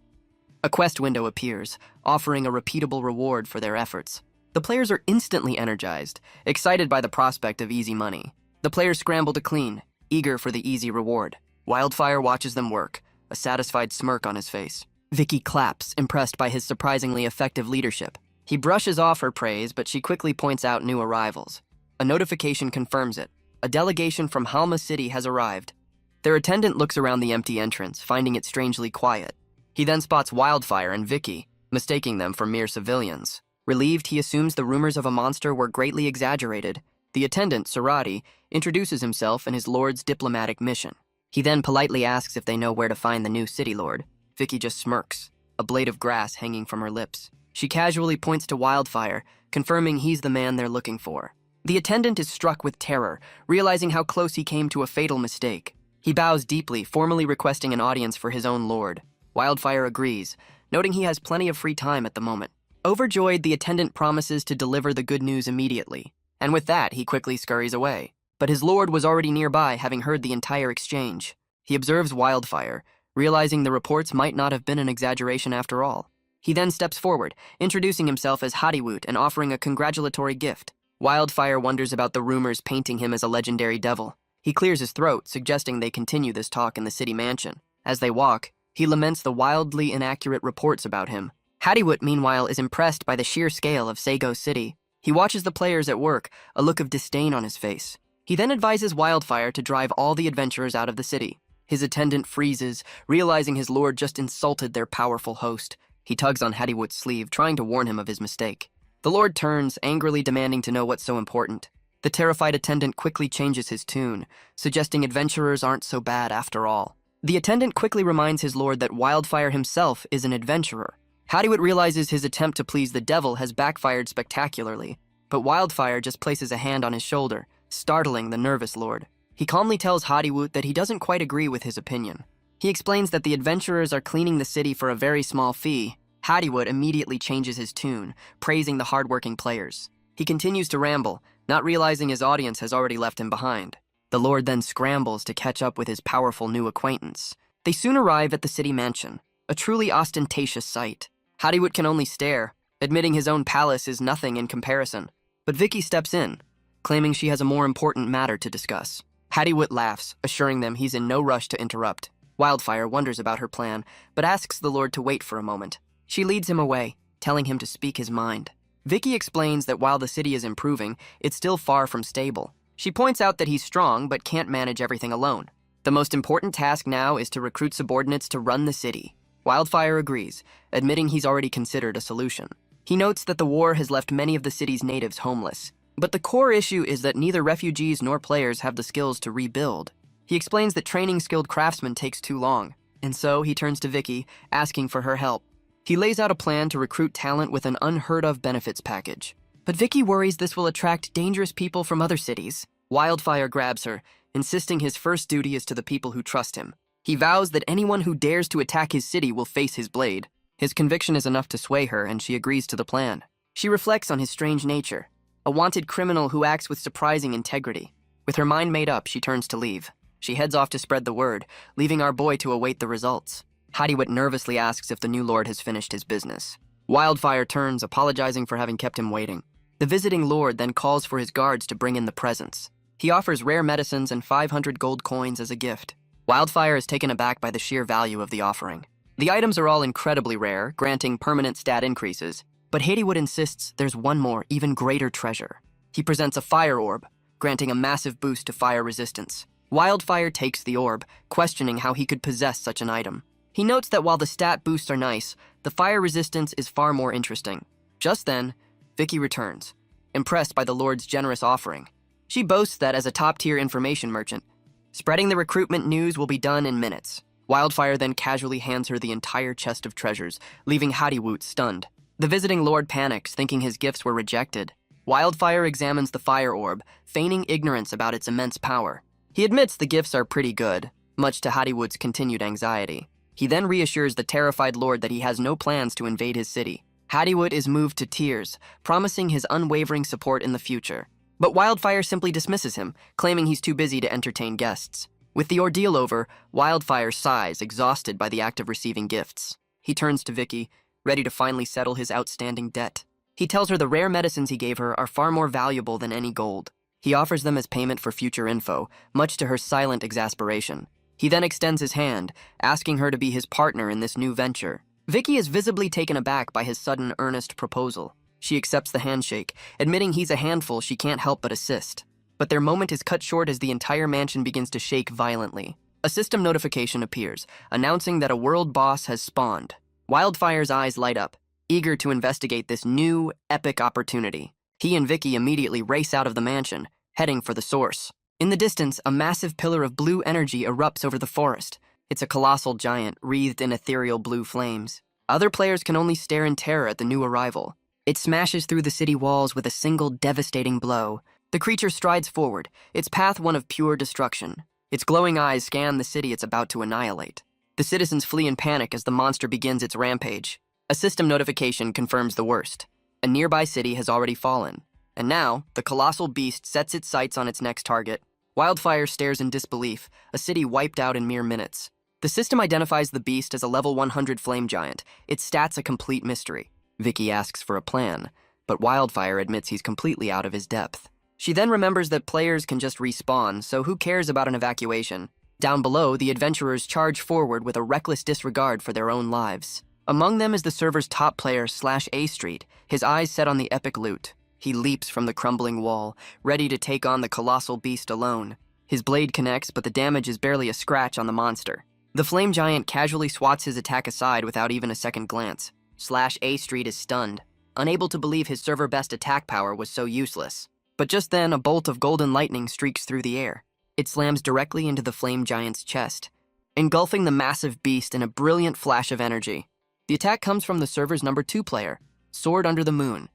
A quest window appears, offering a repeatable reward for their efforts. The players are instantly energized, excited by the prospect of easy money. The players scramble to clean, eager for the easy reward. Wildfire watches them work, a satisfied smirk on his face. Vicky claps, impressed by his surprisingly effective leadership. He brushes off her praise, but she quickly points out new arrivals. A notification confirms it. A delegation from Halma City has arrived. Their attendant looks around the empty entrance, finding it strangely quiet. He then spots Wildfire and Vicky, mistaking them for mere civilians. Relieved, he assumes the rumors of a monster were greatly exaggerated. The attendant, Sarati, introduces himself and his lord's diplomatic mission. He then politely asks if they know where to find the new city lord. Vicky just smirks, a blade of grass hanging from her lips. She casually points to Wildfire, confirming he's the man they're looking for. The attendant is struck with terror, realizing how close he came to a fatal mistake. He bows deeply, formally requesting an audience for his own lord. Wildfire agrees, noting he has plenty of free time at the moment. Overjoyed, the attendant promises to deliver the good news immediately, and with that, he quickly scurries away. But his lord was already nearby, having heard the entire exchange. He observes Wildfire, realizing the reports might not have been an exaggeration after all. He then steps forward, introducing himself as Hadiwut and offering a congratulatory gift. Wildfire wonders about the rumors painting him as a legendary devil. He clears his throat, suggesting they continue this talk in the city mansion. As they walk, he laments the wildly inaccurate reports about him. Hadiwut, meanwhile, is impressed by the sheer scale of Sago City. He watches the players at work, a look of disdain on his face. He then advises Wildfire to drive all the adventurers out of the city. His attendant freezes, realizing his lord just insulted their powerful host. He tugs on Hadiwut's sleeve, trying to warn him of his mistake. The lord turns, angrily demanding to know what's so important. The terrified attendant quickly changes his tune, suggesting adventurers aren't so bad after all. The attendant quickly reminds his lord that Wildfire himself is an adventurer. Hadiwut realizes his attempt to please the devil has backfired spectacularly, but Wildfire just places a hand on his shoulder, startling the nervous lord. He calmly tells Hadiwut that he doesn't quite agree with his opinion. He explains that the adventurers are cleaning the city for a very small fee. Hadiwut immediately changes his tune, praising the hardworking players. He continues to ramble, not realizing his audience has already left him behind. The lord then scrambles to catch up with his powerful new acquaintance. They soon arrive at the city mansion, a truly ostentatious sight. Hadiwut can only stare, admitting his own palace is nothing in comparison. But Vicky steps in, claiming she has a more important matter to discuss. Hadiwut laughs, assuring them he's in no rush to interrupt. Wildfire wonders about her plan, but asks the lord to wait for a moment. She leads him away, telling him to speak his mind. Vicky explains that while the city is improving, it's still far from stable. She points out that he's strong, but can't manage everything alone. The most important task now is to recruit subordinates to run the city. Wildfire agrees, admitting he's already considered a solution. He notes that the war has left many of the city's natives homeless. But the core issue is that neither refugees nor players have the skills to rebuild. He explains that training skilled craftsmen takes too long, and so he turns to Vicky, asking for her help. He lays out a plan to recruit talent with an unheard-of benefits package. But Vicky worries this will attract dangerous people from other cities. Wildfire grabs her, insisting his first duty is to the people who trust him. He vows that anyone who dares to attack his city will face his blade. His conviction is enough to sway her, and she agrees to the plan. She reflects on his strange nature, a wanted criminal who acts with surprising integrity. With her mind made up, she turns to leave. She heads off to spread the word, leaving our boy to await the results. Hadiwut nervously asks if the new lord has finished his business. Wildfire turns, apologizing for having kept him waiting. The visiting lord then calls for his guards to bring in the presents. He offers rare medicines and 500 gold coins as a gift. Wildfire is taken aback by the sheer value of the offering. The items are all incredibly rare, granting permanent stat increases, but Hadiwut insists there's one more, even greater treasure. He presents a fire orb, granting a massive boost to fire resistance. Wildfire takes the orb, questioning how he could possess such an item. He notes that while the stat boosts are nice, the fire resistance is far more interesting. Just then, Vicky returns, impressed by the Lord's generous offering. She boasts that as a top-tier information merchant, spreading the recruitment news will be done in minutes. Wildfire then casually hands her the entire chest of treasures, leaving Hadiwut stunned. The visiting lord panics, thinking his gifts were rejected. Wildfire examines the fire orb, feigning ignorance about its immense power. He admits the gifts are pretty good, much to Hadiwut's continued anxiety. He then reassures the terrified lord that he has no plans to invade his city. Hadiwut is moved to tears, promising his unwavering support in the future. But Wildfire simply dismisses him, claiming he's too busy to entertain guests. With the ordeal over, Wildfire sighs, exhausted by the act of receiving gifts. He turns to Vicky, ready to finally settle his outstanding debt. He tells her the rare medicines he gave her are far more valuable than any gold. He offers them as payment for future info, much to her silent exasperation. He then extends his hand, asking her to be his partner in this new venture. Vicky is visibly taken aback by his sudden, earnest proposal. She accepts the handshake, admitting he's a handful she can't help but assist. But their moment is cut short as the entire mansion begins to shake violently. A system notification appears, announcing that a world boss has spawned. Wildfire's eyes light up, eager to investigate this new, epic opportunity. He and Vicky immediately race out of the mansion, heading for the source. In the distance, a massive pillar of blue energy erupts over the forest, It's a colossal giant, wreathed in ethereal blue flames. Other players can only stare in terror at the new arrival. It smashes through the city walls with a single devastating blow. The creature strides forward, its path one of pure destruction. Its glowing eyes scan the city it's about to annihilate. The citizens flee in panic as the monster begins its rampage. A system notification confirms the worst. A nearby city has already fallen. And now, the colossal beast sets its sights on its next target. Wildfire stares in disbelief, a city wiped out in mere minutes. The system identifies the beast as a level 100 flame giant, its stats a complete mystery. Vicky asks for a plan, but Wildfire admits he's completely out of his depth. She then remembers that players can just respawn, so who cares about an evacuation? Down below, the adventurers charge forward with a reckless disregard for their own lives. Among them is the server's top player, /A Street, his eyes set on the epic loot. He leaps from the crumbling wall, ready to take on the colossal beast alone. His blade connects, but the damage is barely a scratch on the monster. The flame giant casually swats his attack aside without even a second glance. /A Street is stunned, unable to believe his server-best attack power was so useless. But just then, a bolt of golden lightning streaks through the air. It slams directly into the flame giant's chest, engulfing the massive beast in a brilliant flash of energy. The attack comes from the server's number 2 player, Sword Under the Moon.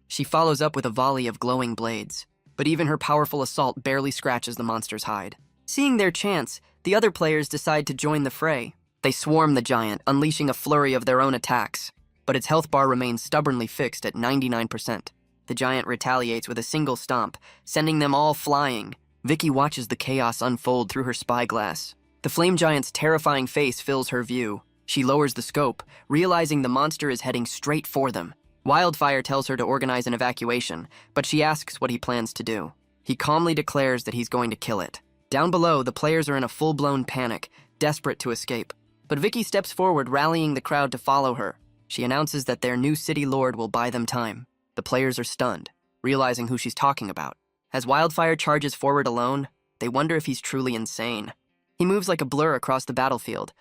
She follows up with a volley of glowing blades, but even her powerful assault barely scratches the monster's hide. Seeing their chance, the other players decide to join the fray. They swarm the giant, unleashing a flurry of their own attacks, but its health bar remains stubbornly fixed at 99%. The giant retaliates with a single stomp, sending them all flying. Vicky watches the chaos unfold through her spyglass. The flame giant's terrifying face fills her view. She lowers the scope, realizing the monster is heading straight for them. Wildfire tells her to organize an evacuation, but she asks what he plans to do. He calmly declares that he's going to kill it. Down below, the players are in a full-blown panic, desperate to escape. But Vicky steps forward, rallying the crowd to follow her. She announces that their new city lord will buy them time. The players are stunned, realizing who she's talking about. As Wildfire charges forward alone, they wonder if he's truly insane. He moves like a blur across the battlefield,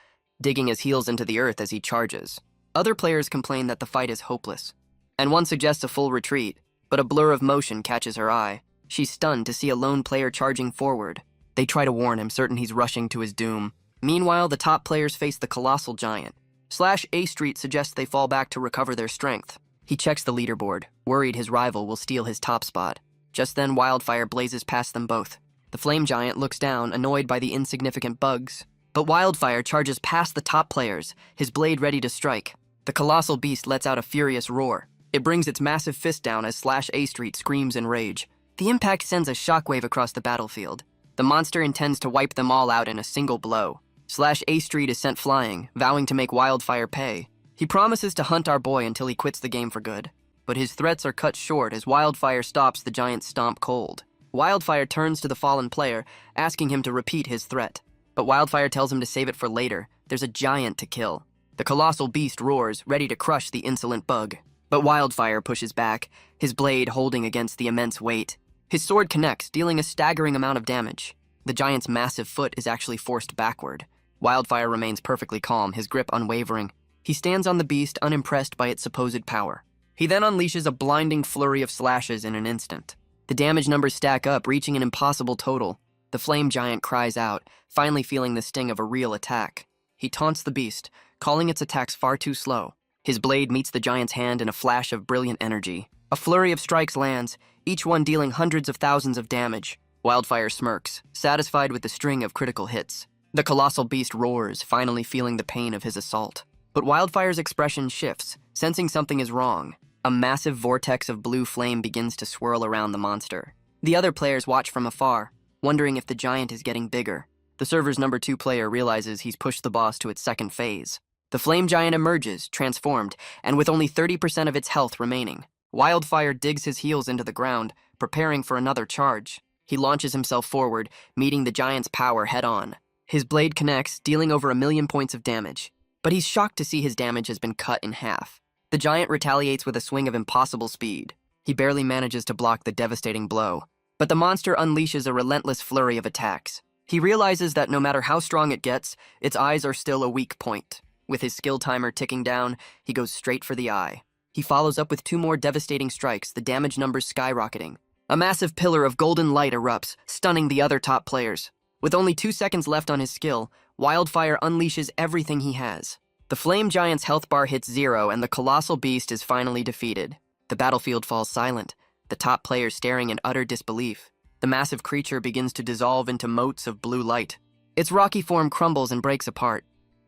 digging his heels into the earth as he charges. Other players complain that the fight is hopeless, and one suggests a full retreat, but a blur of motion catches her eye. She's stunned to see a lone player charging forward. They try to warn him, certain he's rushing to his doom. Meanwhile, the top players face the colossal giant. /A Street suggests they fall back to recover their strength. He checks the leaderboard, worried his rival will steal his top spot. Just then, Wildfire blazes past them both. The flame giant looks down, annoyed by the insignificant bugs. But Wildfire charges past the top players, his blade ready to strike. The colossal beast lets out a furious roar. It brings its massive fist down as /A Street screams in rage. The impact sends a shockwave across the battlefield. The monster intends to wipe them all out in a single blow. /A Street is sent flying, vowing to make Wildfire pay. He promises to hunt our boy until he quits the game for good. But his threats are cut short as Wildfire stops the giant's stomp cold. Wildfire turns to the fallen player, asking him to repeat his threat. But Wildfire tells him to save it for later. There's a giant to kill. The colossal beast roars, ready to crush the insolent bug. But Wildfire pushes back, his blade holding against the immense weight. His sword connects, dealing a staggering amount of damage. The giant's massive foot is actually forced backward. Wildfire remains perfectly calm, his grip unwavering. He stands on the beast, unimpressed by its supposed power. He then unleashes a blinding flurry of slashes in an instant. The damage numbers stack up, reaching an impossible total. The flame giant cries out, finally feeling the sting of a real attack. He taunts the beast, calling its attacks far too slow. His blade meets the giant's hand in a flash of brilliant energy. A flurry of strikes lands, each one dealing hundreds of thousands of damage. Wildfire smirks, satisfied with the string of critical hits. The colossal beast roars, finally feeling the pain of his assault. But Wildfire's expression shifts, sensing something is wrong. A massive vortex of blue flame begins to swirl around the monster. The other players watch from afar, wondering if the giant is getting bigger. The server's number 2 player realizes he's pushed the boss to its second phase. The flame giant emerges, transformed, and with only 30% of its health remaining. Wildfire digs his heels into the ground, preparing for another charge. He launches himself forward, meeting the giant's power head-on. His blade connects, dealing over 1,000,000 points of damage. But he's shocked to see his damage has been cut in half. The giant retaliates with a swing of impossible speed. He barely manages to block the devastating blow. But the monster unleashes a relentless flurry of attacks. He realizes that no matter how strong it gets, its eyes are still a weak point. With his skill timer ticking down, he goes straight for the eye. He follows up with 2 more devastating strikes, the damage numbers skyrocketing. A massive pillar of golden light erupts, stunning the other top players. With only 2 seconds left on his skill, Wildfire unleashes everything he has. The flame giant's health bar hits 0 and the colossal beast is finally defeated. The battlefield falls silent, the top player staring in utter disbelief. The massive creature begins to dissolve into motes of blue light. Its rocky form crumbles and breaks apart,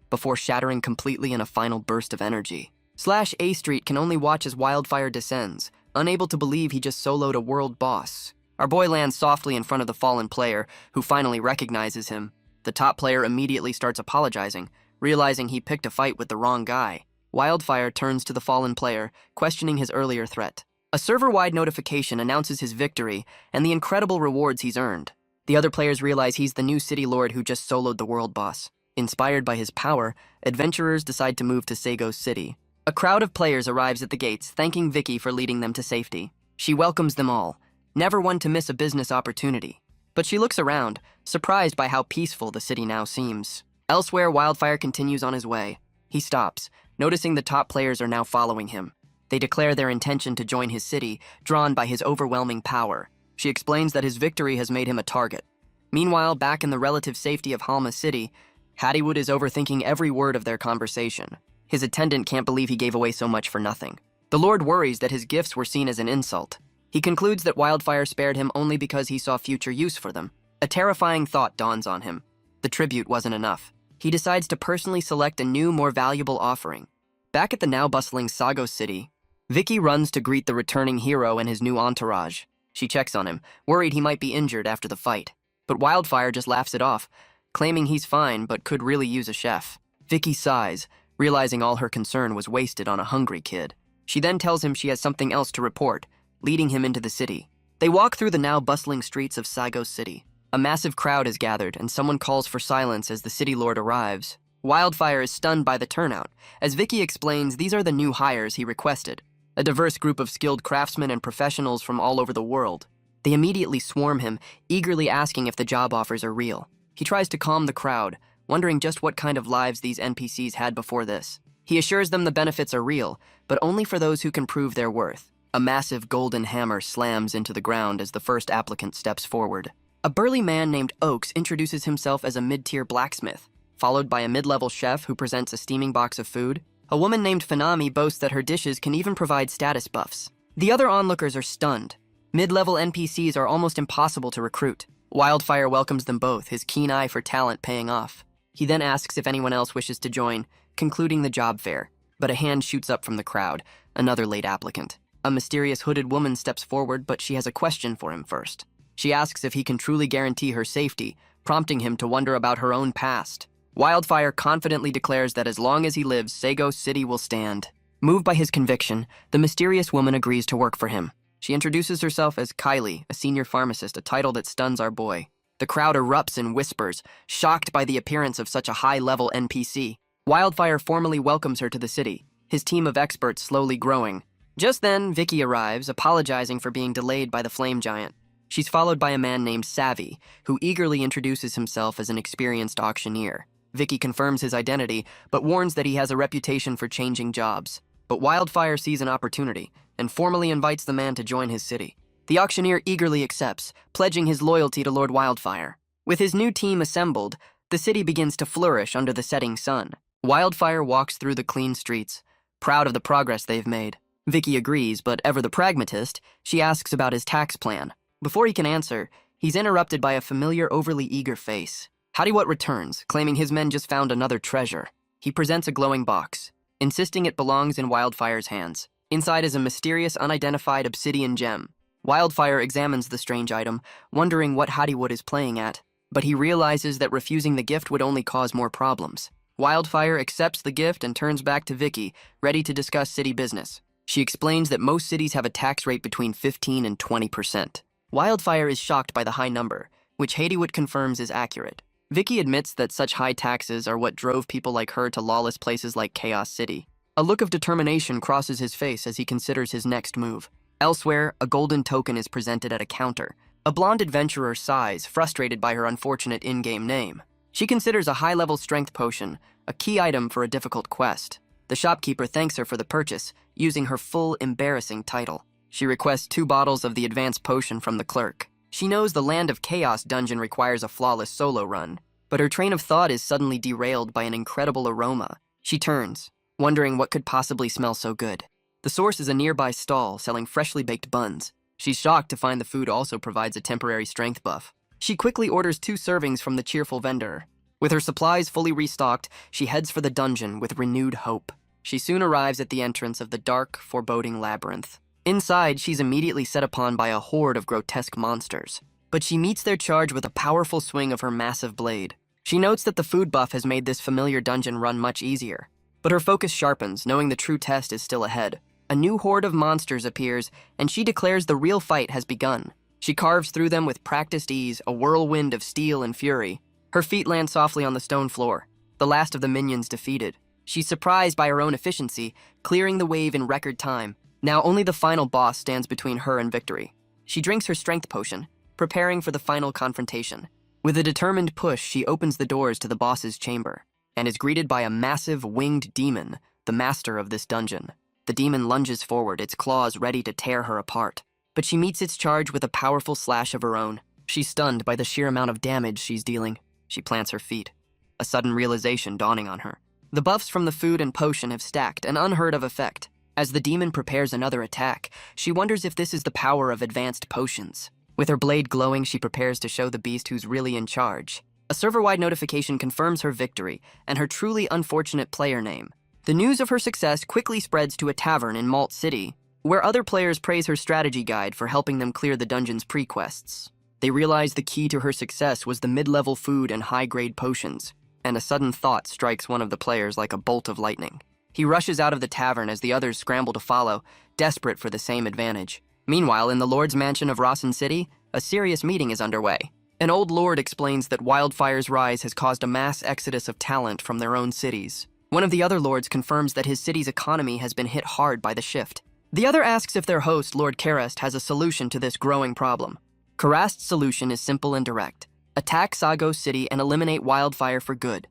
before shattering completely in a final burst of energy. A Street can only watch as Wildfire descends, unable to believe he just soloed a world boss. Our boy lands softly in front of the fallen player, who finally recognizes him. The top player immediately starts apologizing, realizing he picked a fight with the wrong guy. Wildfire turns to the fallen player, questioning his earlier threat. A server-wide notification announces his victory and the incredible rewards he's earned. The other players realize he's the new city lord who just soloed the world boss. Inspired by his power, adventurers decide to move to Sago City. A crowd of players arrives at the gates, thanking Vicky for leading them to safety. She welcomes them all, never one to miss a business opportunity. But she looks around, surprised by how peaceful the city now seems. Elsewhere, Wildfire continues on his way. He stops, noticing the top players are now following him. They declare their intention to join his city, drawn by his overwhelming power. She explains that his victory has made him a target. Meanwhile, back in the relative safety of Halma City, Hattywood is overthinking every word of their conversation. His attendant can't believe he gave away so much for nothing. The Lord worries that his gifts were seen as an insult. He concludes that Wildfire spared him only because he saw future use for them. A terrifying thought dawns on him. The tribute wasn't enough. He decides to personally select a new, more valuable offering. Back at the now bustling Sago City, Vicky runs to greet the returning hero and his new entourage. She checks on him, worried he might be injured after the fight. But Wildfire just laughs it off, claiming he's fine but could really use a chef. Vicky sighs, realizing all her concern was wasted on a hungry kid. She then tells him she has something else to report, leading him into the city. They walk through the now bustling streets of Sago City. A massive crowd is gathered, and someone calls for silence as the city lord arrives. Wildfire is stunned by the turnout. As Vicky explains, these are the new hires he requested, a diverse group of skilled craftsmen and professionals from all over the world. They immediately swarm him, eagerly asking if the job offers are real. He tries to calm the crowd, wondering just what kind of lives these NPCs had before this. He assures them the benefits are real, but only for those who can prove their worth. A massive golden hammer slams into the ground as the first applicant steps forward. A burly man named Oaks introduces himself as a mid-tier blacksmith, followed by a mid-level chef who presents a steaming box of food. A woman named Fanami boasts that her dishes can even provide status buffs. The other onlookers are stunned. Mid-level NPCs are almost impossible to recruit. Wildfire welcomes them both, his keen eye for talent paying off. He then asks if anyone else wishes to join, concluding the job fair. But a hand shoots up from the crowd, another late applicant. A mysterious hooded woman steps forward, but she has a question for him first. She asks if he can truly guarantee her safety, prompting him to wonder about her own past. Wildfire confidently declares that as long as he lives, Sago City will stand. Moved by his conviction, the mysterious woman agrees to work for him. She introduces herself as Kylie, a senior pharmacist, a title that stuns our boy. The crowd erupts in whispers, shocked by the appearance of such a high-level NPC. Wildfire formally welcomes her to the city, his team of experts slowly growing. Just then, Vicky arrives, apologizing for being delayed by the flame giant. She's followed by a man named Savvy, who eagerly introduces himself as an experienced auctioneer. Vicky confirms his identity, but warns that he has a reputation for changing jobs. But Wildfire sees an opportunity and formally invites the man to join his city. The auctioneer eagerly accepts, pledging his loyalty to Lord Wildfire. With his new team assembled, the city begins to flourish under the setting sun. Wildfire walks through the clean streets, proud of the progress they've made. Vicky agrees, but ever the pragmatist, she asks about his tax plan. Before he can answer, he's interrupted by a familiar, overly eager face. Hattywood returns, claiming his men just found another treasure. He presents a glowing box, insisting it belongs in Wildfire's hands. Inside is a mysterious, unidentified obsidian gem. Wildfire examines the strange item, wondering what Hattywood is playing at, but he realizes that refusing the gift would only cause more problems. Wildfire accepts the gift and turns back to Vicky, ready to discuss city business. She explains that most cities have a tax rate between 15 and 20%. Wildfire is shocked by the high number, which Hattywood confirms is accurate. Vicky admits that such high taxes are what drove people like her to lawless places like Chaos City. A look of determination crosses his face as he considers his next move. Elsewhere, a golden token is presented at a counter. A blonde adventurer sighs, frustrated by her unfortunate in-game name. She considers a high-level strength potion, a key item for a difficult quest. The shopkeeper thanks her for the purchase, using her full, embarrassing title. She requests 2 bottles of the advanced potion from the clerk. She knows the Land of Chaos dungeon requires a flawless solo run. But her train of thought is suddenly derailed by an incredible aroma. She turns, wondering what could possibly smell so good. The source is a nearby stall selling freshly baked buns. She's shocked to find the food also provides a temporary strength buff. She quickly orders 2 servings from the cheerful vendor. With her supplies fully restocked, she heads for the dungeon with renewed hope. She soon arrives at the entrance of the dark, foreboding labyrinth. Inside, she's immediately set upon by a horde of grotesque monsters. But she meets their charge with a powerful swing of her massive blade. She notes that the food buff has made this familiar dungeon run much easier. But her focus sharpens, knowing the true test is still ahead. A new horde of monsters appears, and she declares the real fight has begun. She carves through them with practiced ease, a whirlwind of steel and fury. Her feet land softly on the stone floor, the last of the minions defeated. She's surprised by her own efficiency, clearing the wave in record time. Now only the final boss stands between her and victory. She drinks her strength potion, preparing for the final confrontation. With a determined push, she opens the doors to the boss's chamber, and is greeted by a massive winged demon, the master of this dungeon. The demon lunges forward, its claws ready to tear her apart. But she meets its charge with a powerful slash of her own. She's stunned by the sheer amount of damage she's dealing. She plants her feet, a sudden realization dawning on her. The buffs from the food and potion have stacked, an unheard of effect. As the demon prepares another attack, she wonders if this is the power of advanced potions. With her blade glowing, she prepares to show the beast who's really in charge. A server-wide notification confirms her victory and her truly unfortunate player name. The news of her success quickly spreads to a tavern in Malt City, where other players praise her strategy guide for helping them clear the dungeon's pre-quests. They realize the key to her success was the mid-level food and high-grade potions, and a sudden thought strikes one of the players like a bolt of lightning. He rushes out of the tavern as the others scramble to follow, desperate for the same advantage. Meanwhile, in the Lord's mansion of Rawson City, a serious meeting is underway. An old lord explains that Wildfire's rise has caused a mass exodus of talent from their own cities. One of the other lords confirms that his city's economy has been hit hard by the shift. The other asks if their host, Lord Karest, has a solution to this growing problem. Karast's solution is simple and direct. Attack Sago City and eliminate Wildfire for good.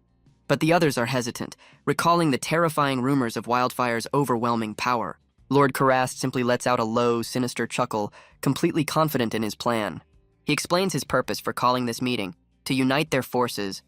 But the others are hesitant, recalling the terrifying rumors of Wildfire's overwhelming power. Lord Karast simply lets out a low, sinister chuckle, completely confident in his plan. He explains his purpose for calling this meeting, to unite their forces.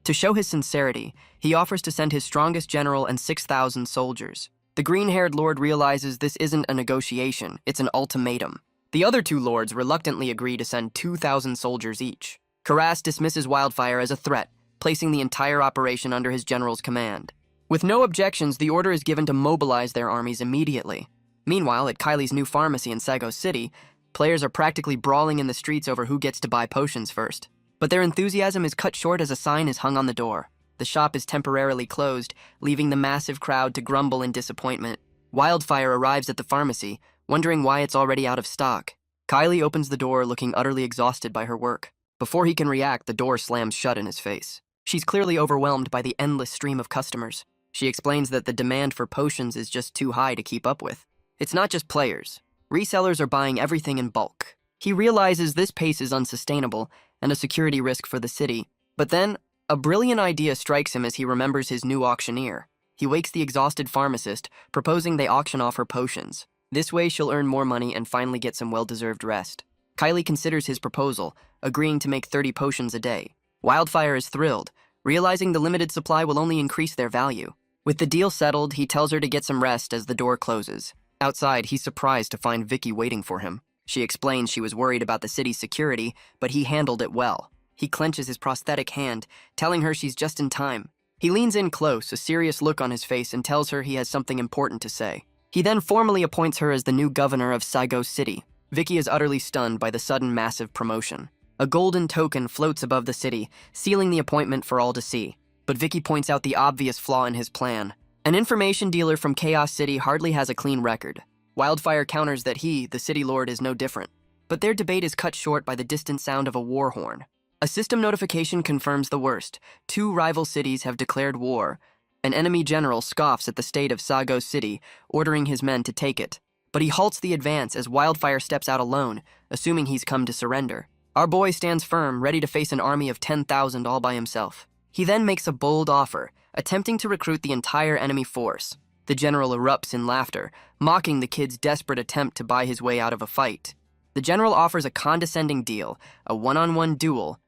To show his sincerity, he offers to send his strongest general and 6,000 soldiers. The green-haired lord realizes this isn't a negotiation, it's an ultimatum. The other 2 lords reluctantly agree to send 2,000 soldiers each. Karast dismisses Wildfire as a threat, placing the entire operation under his general's command. With no objections, the order is given to mobilize their armies immediately. Meanwhile, at Kylie's new pharmacy in Sago City, players are practically brawling in the streets over who gets to buy potions first. But their enthusiasm is cut short as a sign is hung on the door. The shop is temporarily closed, leaving the massive crowd to grumble in disappointment. Wildfire arrives at the pharmacy, wondering why it's already out of stock. Kylie opens the door, looking utterly exhausted by her work. Before he can react, the door slams shut in his face. She's clearly overwhelmed by the endless stream of customers. She explains that the demand for potions is just too high to keep up with. It's not just players. Resellers are buying everything in bulk. He realizes this pace is unsustainable and a security risk for the city. But then, a brilliant idea strikes him as he remembers his new auctioneer. He wakes the exhausted pharmacist, proposing they auction off her potions. This way she'll earn more money and finally get some well-deserved rest. Kylie considers his proposal, agreeing to make 30 potions a day. Wildfire is thrilled, realizing the limited supply will only increase their value. With the deal settled, he tells her to get some rest as the door closes. Outside, he's surprised to find Vicky waiting for him. She explains she was worried about the city's security, but he handled it well. He clenches his prosthetic hand, telling her she's just in time. He leans in close, a serious look on his face, and tells her he has something important to say. He then formally appoints her as the new governor of Sago City. Vicky is utterly stunned by the sudden massive promotion. A golden token floats above the city, sealing the appointment for all to see. But Vicky points out the obvious flaw in his plan. An information dealer from Chaos City hardly has a clean record. Wildfire counters that he, the city lord, is no different. But their debate is cut short by the distant sound of a war horn. A system notification confirms the worst. 2 rival cities have declared war. An enemy general scoffs at the state of Sago City, ordering his men to take it. But he halts the advance as Wildfire steps out alone, assuming he's come to surrender. Our boy stands firm, ready to face an army of 10,000 all by himself. He then makes a bold offer, attempting to recruit the entire enemy force. The general erupts in laughter, mocking the kid's desperate attempt to buy his way out of a fight. The general offers a condescending deal, a one-on-one duel.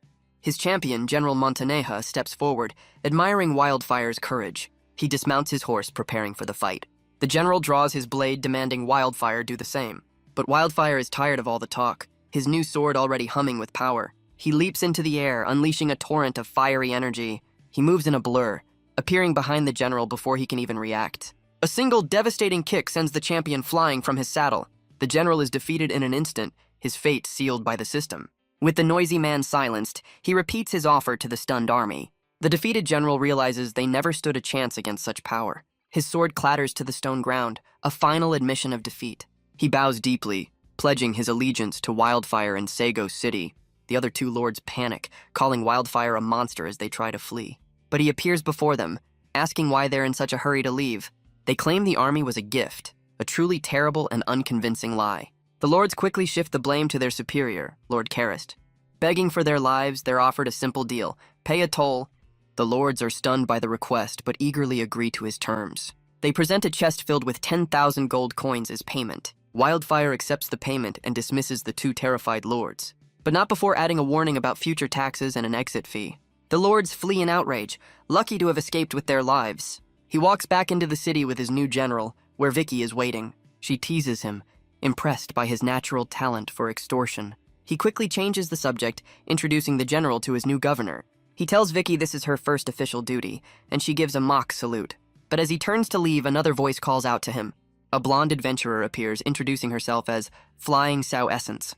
His champion, General Montaneja, steps forward, admiring Wildfire's courage. He dismounts his horse, preparing for the fight. The general draws his blade, demanding Wildfire do the same. But Wildfire is tired of all the talk, his new sword already humming with power. He leaps into the air, unleashing a torrent of fiery energy. He moves in a blur, appearing behind the general before he can even react. A single devastating kick sends the champion flying from his saddle. The general is defeated in an instant, his fate sealed by the system. With the noisy man silenced, he repeats his offer to the stunned army. The defeated general realizes they never stood a chance against such power. His sword clatters to the stone ground, a final admission of defeat. He bows deeply, pledging his allegiance to Wildfire and Sago City. The other two lords panic, calling Wildfire a monster as they try to flee. But he appears before them, asking why they're in such a hurry to leave. They claim the army was a gift, a truly terrible and unconvincing lie. The lords quickly shift the blame to their superior, Lord Karist. Begging for their lives, they're offered a simple deal: pay a toll. The lords are stunned by the request, but eagerly agree to his terms. They present a chest filled with 10,000 gold coins as payment. Wildfire accepts the payment and dismisses the two terrified lords, but not before adding a warning about future taxes and an exit fee. The lords flee in outrage, lucky to have escaped with their lives. He walks back into the city with his new general, where Vicky is waiting. She teases him, impressed by his natural talent for extortion. He quickly changes the subject, introducing the general to his new governor. He tells Vicky this is her first official duty, and she gives a mock salute. But as he turns to leave, another voice calls out to him. A blonde adventurer appears, introducing herself as Flying Sow Essence.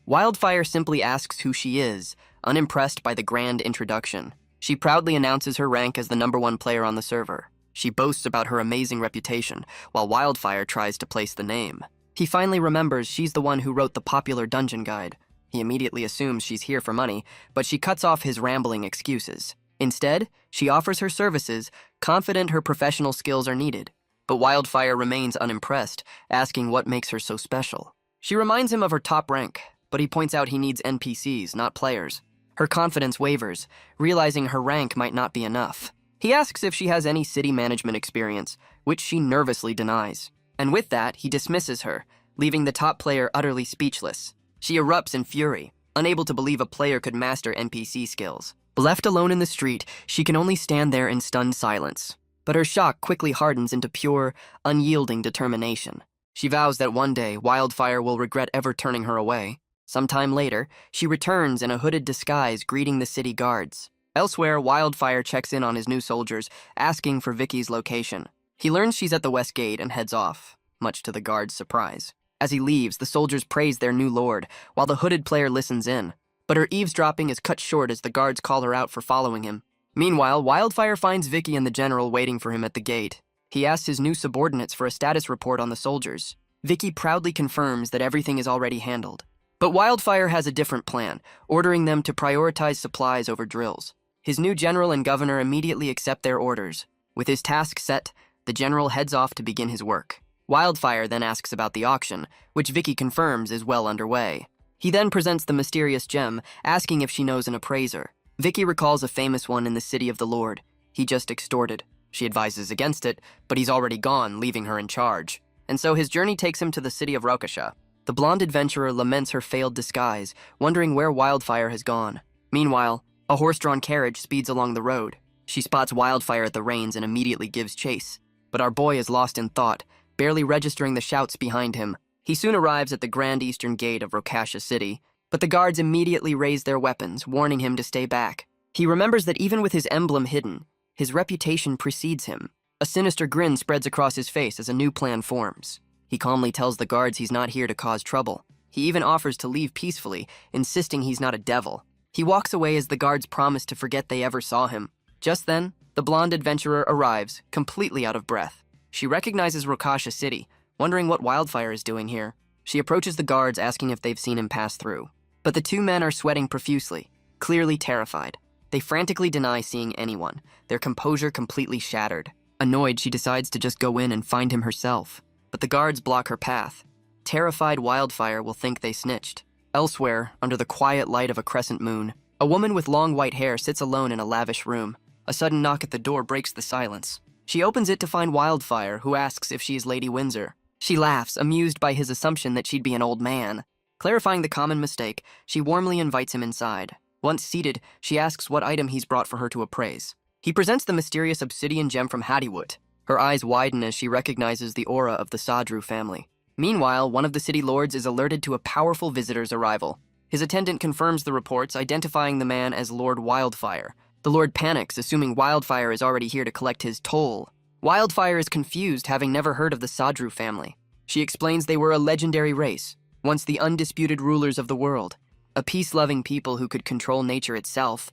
Wildfire simply asks who she is, unimpressed by the grand introduction. She proudly announces her rank as the #1 player on the server. She boasts about her amazing reputation, while Wildfire tries to place the name. He finally remembers she's the one who wrote the popular dungeon guide. He immediately assumes she's here for money, but she cuts off his rambling excuses. Instead, she offers her services, confident her professional skills are needed. But Wildfire remains unimpressed, asking what makes her so special. She reminds him of her top rank, but he points out he needs NPCs, not players. Her confidence wavers, realizing her rank might not be enough. He asks if she has any city management experience, which she nervously denies. And with that, he dismisses her, leaving the top player utterly speechless. She erupts in fury, unable to believe a player could master NPC skills. Left alone in the street, she can only stand there in stunned silence. But her shock quickly hardens into pure, unyielding determination. She vows that one day, Wildfire will regret ever turning her away. Sometime later, she returns in a hooded disguise, greeting the city guards. Elsewhere, Wildfire checks in on his new soldiers, asking for Vicky's location. He learns she's at the west gate and heads off, much to the guards' surprise. As he leaves, the soldiers praise their new lord, while the hooded player listens in. But her eavesdropping is cut short as the guards call her out for following him. Meanwhile, Wildfire finds Vicky and the general waiting for him at the gate. He asks his new subordinates for a status report on the soldiers. Vicky proudly confirms that everything is already handled. But Wildfire has a different plan, ordering them to prioritize supplies over drills. His new general and governor immediately accept their orders. With his task set, the general heads off to begin his work. Wildfire then asks about the auction, which Vicky confirms is well underway. He then presents the mysterious gem, asking if she knows an appraiser. Vicky recalls a famous one in the city of the Lord. He just extorted. She advises against it, but he's already gone, leaving her in charge. And so his journey takes him to the city of Rokasha. The blonde adventurer laments her failed disguise, wondering where Wildfire has gone. Meanwhile, a horse-drawn carriage speeds along the road. She spots Wildfire at the reins and immediately gives chase. But our boy is lost in thought, barely registering the shouts behind him. He soon arrives at the grand eastern gate of Rokasha City, but the guards immediately raise their weapons, warning him to stay back. He remembers that even with his emblem hidden, his reputation precedes him. A sinister grin spreads across his face as a new plan forms. He calmly tells the guards he's not here to cause trouble. He even offers to leave peacefully, insisting he's not a devil. He walks away as the guards promise to forget they ever saw him. Just then, the blonde adventurer arrives, completely out of breath. She recognizes Rokasha City, wondering what Wildfire is doing here. She approaches the guards, asking if they've seen him pass through. But the two men are sweating profusely, clearly terrified. They frantically deny seeing anyone, their composure completely shattered. Annoyed, she decides to just go in and find him herself. But the guards block her path. Terrified, Wildfire will think they snitched. Elsewhere, under the quiet light of a crescent moon, a woman with long white hair sits alone in a lavish room. A sudden knock at the door breaks the silence. She opens it to find Wildfire, who asks if she is Lady Windsor. She laughs, amused by his assumption that she'd be an old man. Clarifying the common mistake, she warmly invites him inside. Once seated, she asks what item he's brought for her to appraise. He presents the mysterious obsidian gem from Hattiewood. Her eyes widen as she recognizes the aura of the Sadru family. Meanwhile, one of the city lords is alerted to a powerful visitor's arrival. His attendant confirms the reports, identifying the man as Lord Wildfire. The lord panics, assuming Wildfire is already here to collect his toll. Wildfire is confused, having never heard of the Sadru family. She explains they were a legendary race, once the undisputed rulers of the world, a peace-loving people who could control nature itself,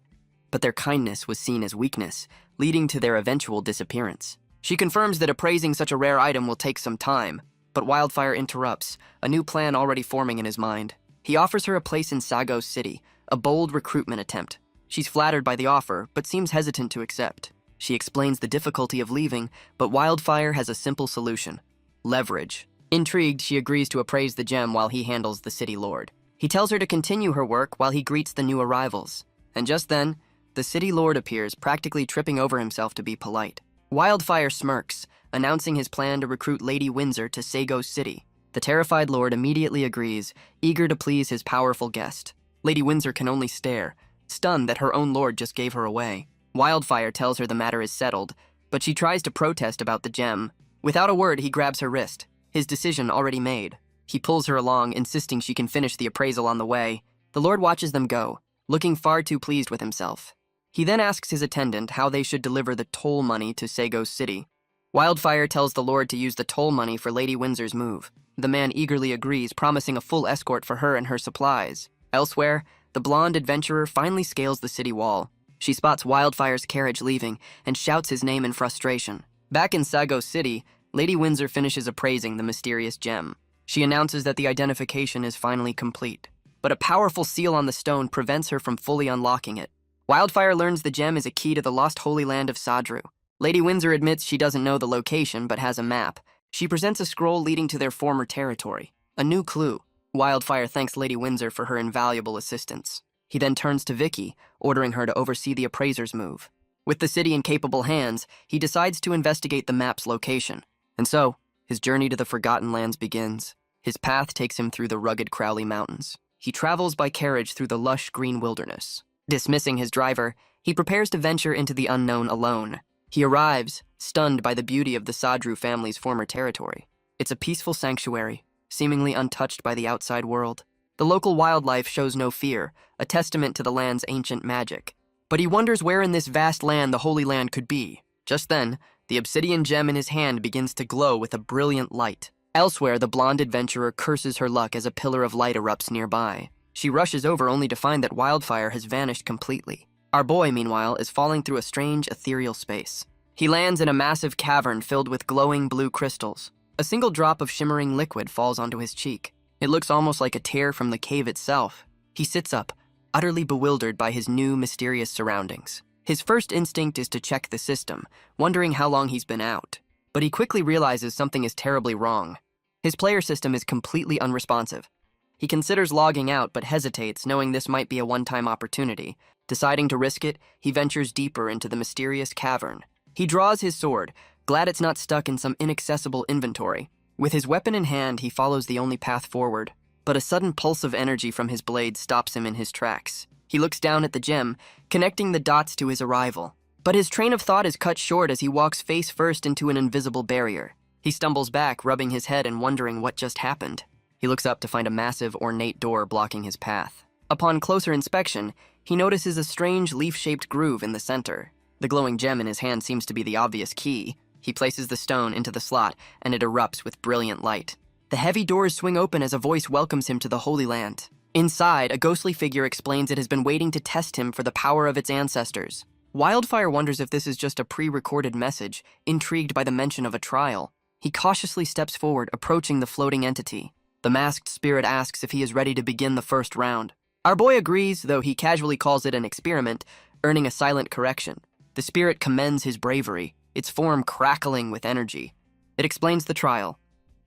but their kindness was seen as weakness, leading to their eventual disappearance. She confirms that appraising such a rare item will take some time, but Wildfire interrupts, a new plan already forming in his mind. He offers her a place in Sago City, a bold recruitment attempt. She's flattered by the offer, but seems hesitant to accept. She explains the difficulty of leaving, but Wildfire has a simple solution: leverage. Intrigued, she agrees to appraise the gem while he handles the city lord. He tells her to continue her work while he greets the new arrivals. And just then, the city lord appears, practically tripping over himself to be polite. Wildfire smirks, announcing his plan to recruit Lady Windsor to Sago City. The terrified lord immediately agrees, eager to please his powerful guest. Lady Windsor can only stare, stunned that her own lord just gave her away. Wildfire tells her the matter is settled, but she tries to protest about the gem. Without a word, he grabs her wrist, his decision already made. He pulls her along, insisting she can finish the appraisal on the way. The lord watches them go, looking far too pleased with himself. He then asks his attendant how they should deliver the toll money to Sago City. Wildfire tells the lord to use the toll money for Lady Windsor's move. The man eagerly agrees, promising a full escort for her and her supplies. Elsewhere, the blonde adventurer finally scales the city wall. She spots Wildfire's carriage leaving and shouts his name in frustration. Back in Sago City, Lady Windsor finishes appraising the mysterious gem. She announces that the identification is finally complete, but a powerful seal on the stone prevents her from fully unlocking it. Wildfire learns the gem is a key to the lost Holy Land of Sadru. Lady Windsor admits she doesn't know the location but has a map. She presents a scroll leading to their former territory, a new clue. Wildfire thanks Lady Windsor for her invaluable assistance. He then turns to Vicky, ordering her to oversee the appraiser's move. With the city in capable hands, he decides to investigate the map's location. And so, his journey to the Forgotten Lands begins. His path takes him through the rugged Crowley Mountains. He travels by carriage through the lush green wilderness. Dismissing his driver, he prepares to venture into the unknown alone. He arrives, stunned by the beauty of the Sadru family's former territory. It's a peaceful sanctuary, seemingly untouched by the outside world. The local wildlife shows no fear, a testament to the land's ancient magic. But he wonders where in this vast land the Holy Land could be. Just then, the obsidian gem in his hand begins to glow with a brilliant light. Elsewhere, the blonde adventurer curses her luck as a pillar of light erupts nearby. She rushes over only to find that Wildfire has vanished completely. Our boy, meanwhile, is falling through a strange, ethereal space. He lands in a massive cavern filled with glowing blue crystals. A single drop of shimmering liquid falls onto his cheek. It looks almost like a tear from the cave itself. He sits up, utterly bewildered by his new, mysterious surroundings. His first instinct is to check the system, wondering how long he's been out. But he quickly realizes something is terribly wrong. His player system is completely unresponsive. He considers logging out, but hesitates, knowing this might be a one-time opportunity. Deciding to risk it, he ventures deeper into the mysterious cavern. He draws his sword, glad it's not stuck in some inaccessible inventory. With his weapon in hand, he follows the only path forward. But a sudden pulse of energy from his blade stops him in his tracks. He looks down at the gem, connecting the dots to his arrival. But his train of thought is cut short as he walks face first into an invisible barrier. He stumbles back, rubbing his head and wondering what just happened. He looks up to find a massive, ornate door blocking his path. Upon closer inspection, he notices a strange leaf-shaped groove in the center. The glowing gem in his hand seems to be the obvious key. He places the stone into the slot, and it erupts with brilliant light. The heavy doors swing open as a voice welcomes him to the Holy Land. Inside, a ghostly figure explains it has been waiting to test him for the power of its ancestors. Wildfire wonders if this is just a pre-recorded message, intrigued by the mention of a trial. He cautiously steps forward, approaching the floating entity. The masked spirit asks if he is ready to begin the first round. Our boy agrees, though he casually calls it an experiment, earning a silent correction. The spirit commends his bravery, its form crackling with energy. It explains the trial.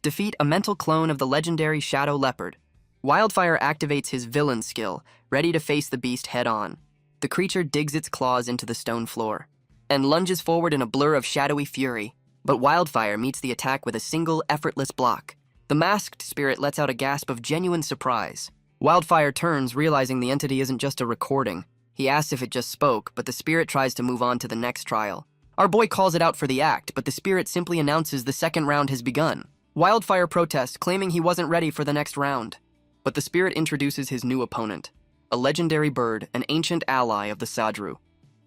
Defeat a mental clone of the legendary Shadow Leopard. Wildfire activates his villain skill, ready to face the beast head-on. The creature digs its claws into the stone floor and lunges forward in a blur of shadowy fury. But Wildfire meets the attack with a single, effortless block. The masked spirit lets out a gasp of genuine surprise. Wildfire turns, realizing the entity isn't just a recording. He asks if it just spoke, but the spirit tries to move on to the next trial. Our boy calls it out for the act, but the spirit simply announces the second round has begun. Wildfire protests, claiming he wasn't ready for the next round. But the spirit introduces his new opponent, a legendary bird, an ancient ally of the Sadru.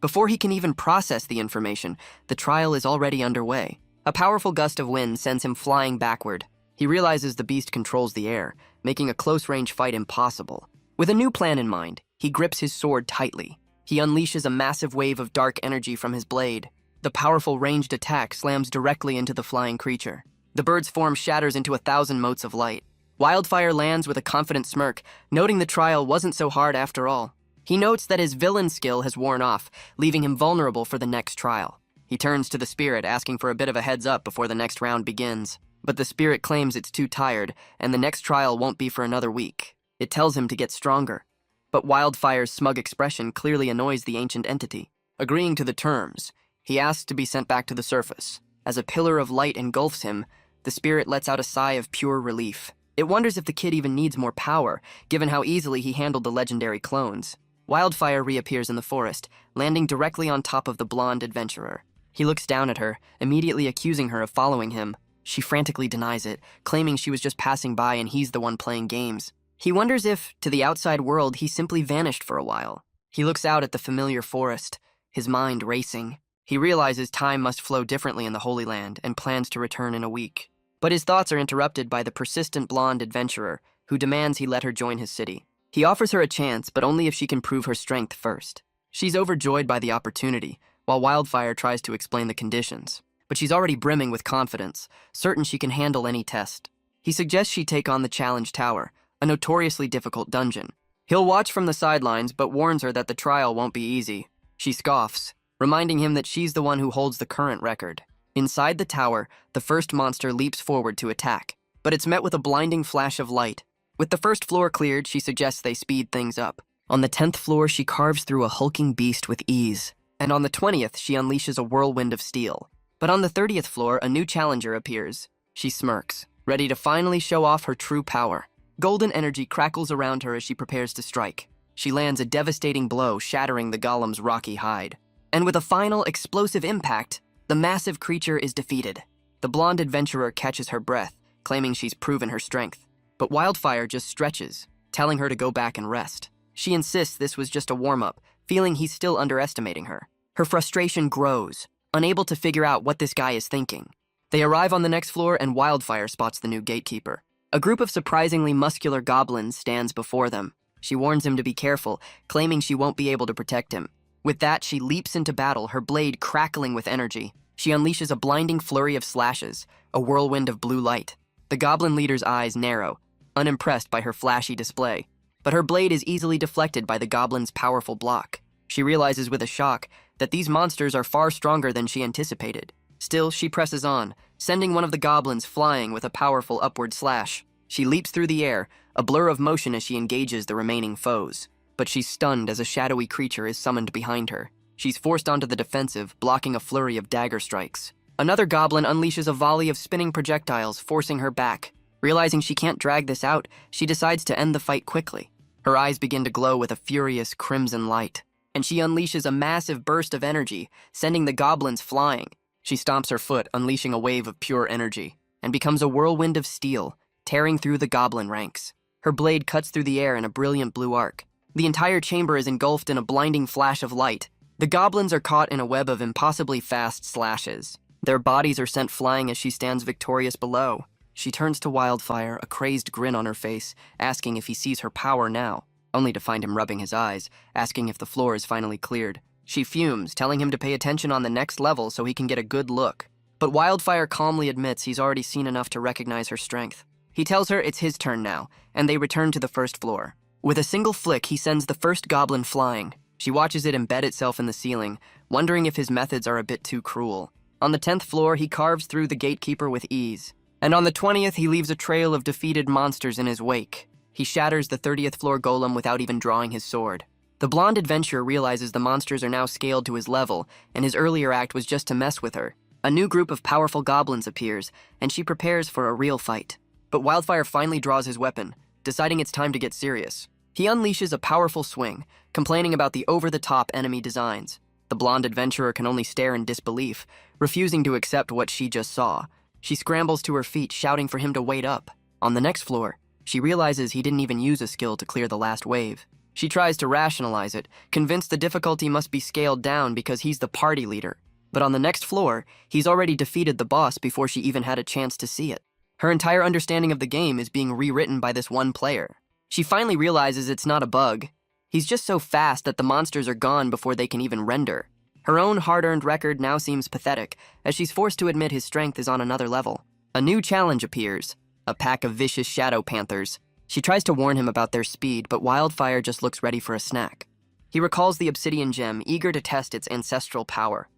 Before he can even process the information, the trial is already underway. A powerful gust of wind sends him flying backward. He realizes the beast controls the air, making a close-range fight impossible. With a new plan in mind, he grips his sword tightly. He unleashes a massive wave of dark energy from his blade. The powerful ranged attack slams directly into the flying creature. The bird's form shatters into 1,000 motes of light. Wildfire lands with a confident smirk, noting the trial wasn't so hard after all. He notes that his villain skill has worn off, leaving him vulnerable for the next trial. He turns to the spirit, asking for a bit of a heads up before the next round begins. But the spirit claims it's too tired, and the next trial won't be for another week. It tells him to get stronger. But Wildfire's smug expression clearly annoys the ancient entity. Agreeing to the terms, he asks to be sent back to the surface. As a pillar of light engulfs him, the spirit lets out a sigh of pure relief. It wonders if the kid even needs more power, given how easily he handled the legendary clones. Wildfire reappears in the forest, landing directly on top of the blonde adventurer. He looks down at her, immediately accusing her of following him. She frantically denies it, claiming she was just passing by and he's the one playing games. He wonders if, to the outside world, he simply vanished for a while. He looks out at the familiar forest, his mind racing. He realizes time must flow differently in the Holy Land and plans to return in a week. But his thoughts are interrupted by the persistent blonde adventurer, who demands he let her join his city. He offers her a chance, but only if she can prove her strength first. She's overjoyed by the opportunity, while Wildfire tries to explain the conditions. But she's already brimming with confidence, certain she can handle any test. He suggests she take on the Challenge Tower, a notoriously difficult dungeon. He'll watch from the sidelines, but warns her that the trial won't be easy. She scoffs, reminding him that she's the one who holds the current record. Inside the tower, the first monster leaps forward to attack, but it's met with a blinding flash of light. With the first floor cleared, she suggests they speed things up. On the 10th floor, she carves through a hulking beast with ease, and on the 20th, she unleashes a whirlwind of steel. But on the 30th floor, a new challenger appears. She smirks, ready to finally show off her true power. Golden energy crackles around her as she prepares to strike. She lands a devastating blow, shattering the golem's rocky hide. And with a final, explosive impact, the massive creature is defeated. The blonde adventurer catches her breath, claiming she's proven her strength. But Wildfire just stretches, telling her to go back and rest. She insists this was just a warm-up, feeling he's still underestimating her. Her frustration grows, unable to figure out what this guy is thinking. They arrive on the next floor and Wildfire spots the new gatekeeper. A group of surprisingly muscular goblins stands before them. She warns him to be careful, claiming she won't be able to protect him. With that, she leaps into battle, her blade crackling with energy. She unleashes a blinding flurry of slashes, a whirlwind of blue light. The goblin leader's eyes narrow, unimpressed by her flashy display. But her blade is easily deflected by the goblin's powerful block. She realizes with a shock that these monsters are far stronger than she anticipated. Still, she presses on, sending one of the goblins flying with a powerful upward slash. She leaps through the air, a blur of motion as she engages the remaining foes. But she's stunned as a shadowy creature is summoned behind her. She's forced onto the defensive, blocking a flurry of dagger strikes. Another goblin unleashes a volley of spinning projectiles, forcing her back. Realizing she can't drag this out, she decides to end the fight quickly. Her eyes begin to glow with a furious crimson light, and she unleashes a massive burst of energy, sending the goblins flying. She stomps her foot, unleashing a wave of pure energy, and becomes a whirlwind of steel, tearing through the goblin ranks. Her blade cuts through the air in a brilliant blue arc. The entire chamber is engulfed in a blinding flash of light. The goblins are caught in a web of impossibly fast slashes. Their bodies are sent flying as she stands victorious below. She turns to Wildfire, a crazed grin on her face, asking if he sees her power now, only to find him rubbing his eyes, asking if the floor is finally cleared. She fumes, telling him to pay attention on the next level so he can get a good look. But Wildfire calmly admits he's already seen enough to recognize her strength. He tells her it's his turn now, and they return to the first floor. With a single flick, he sends the first goblin flying. She watches it embed itself in the ceiling, wondering if his methods are a bit too cruel. On the 10th floor, he carves through the gatekeeper with ease. And on the 20th, he leaves a trail of defeated monsters in his wake. He shatters the 30th floor golem without even drawing his sword. The blonde adventurer realizes the monsters are now scaled to his level, and his earlier act was just to mess with her. A new group of powerful goblins appears, and she prepares for a real fight. But Wildfire finally draws his weapon, deciding it's time to get serious. He unleashes a powerful swing, complaining about the over-the-top enemy designs. The blonde adventurer can only stare in disbelief, refusing to accept what she just saw. She scrambles to her feet, shouting for him to wait up. On the next floor, she realizes he didn't even use a skill to clear the last wave. She tries to rationalize it, convinced the difficulty must be scaled down because he's the party leader. But on the next floor, he's already defeated the boss before she even had a chance to see it. Her entire understanding of the game is being rewritten by this one player. She finally realizes it's not a bug. He's just so fast that the monsters are gone before they can even render. Her own hard-earned record now seems pathetic, as she's forced to admit his strength is on another level. A new challenge appears, a pack of vicious shadow panthers. She tries to warn him about their speed, but Wildfire just looks ready for a snack. He recalls the obsidian gem, eager to test its ancestral power.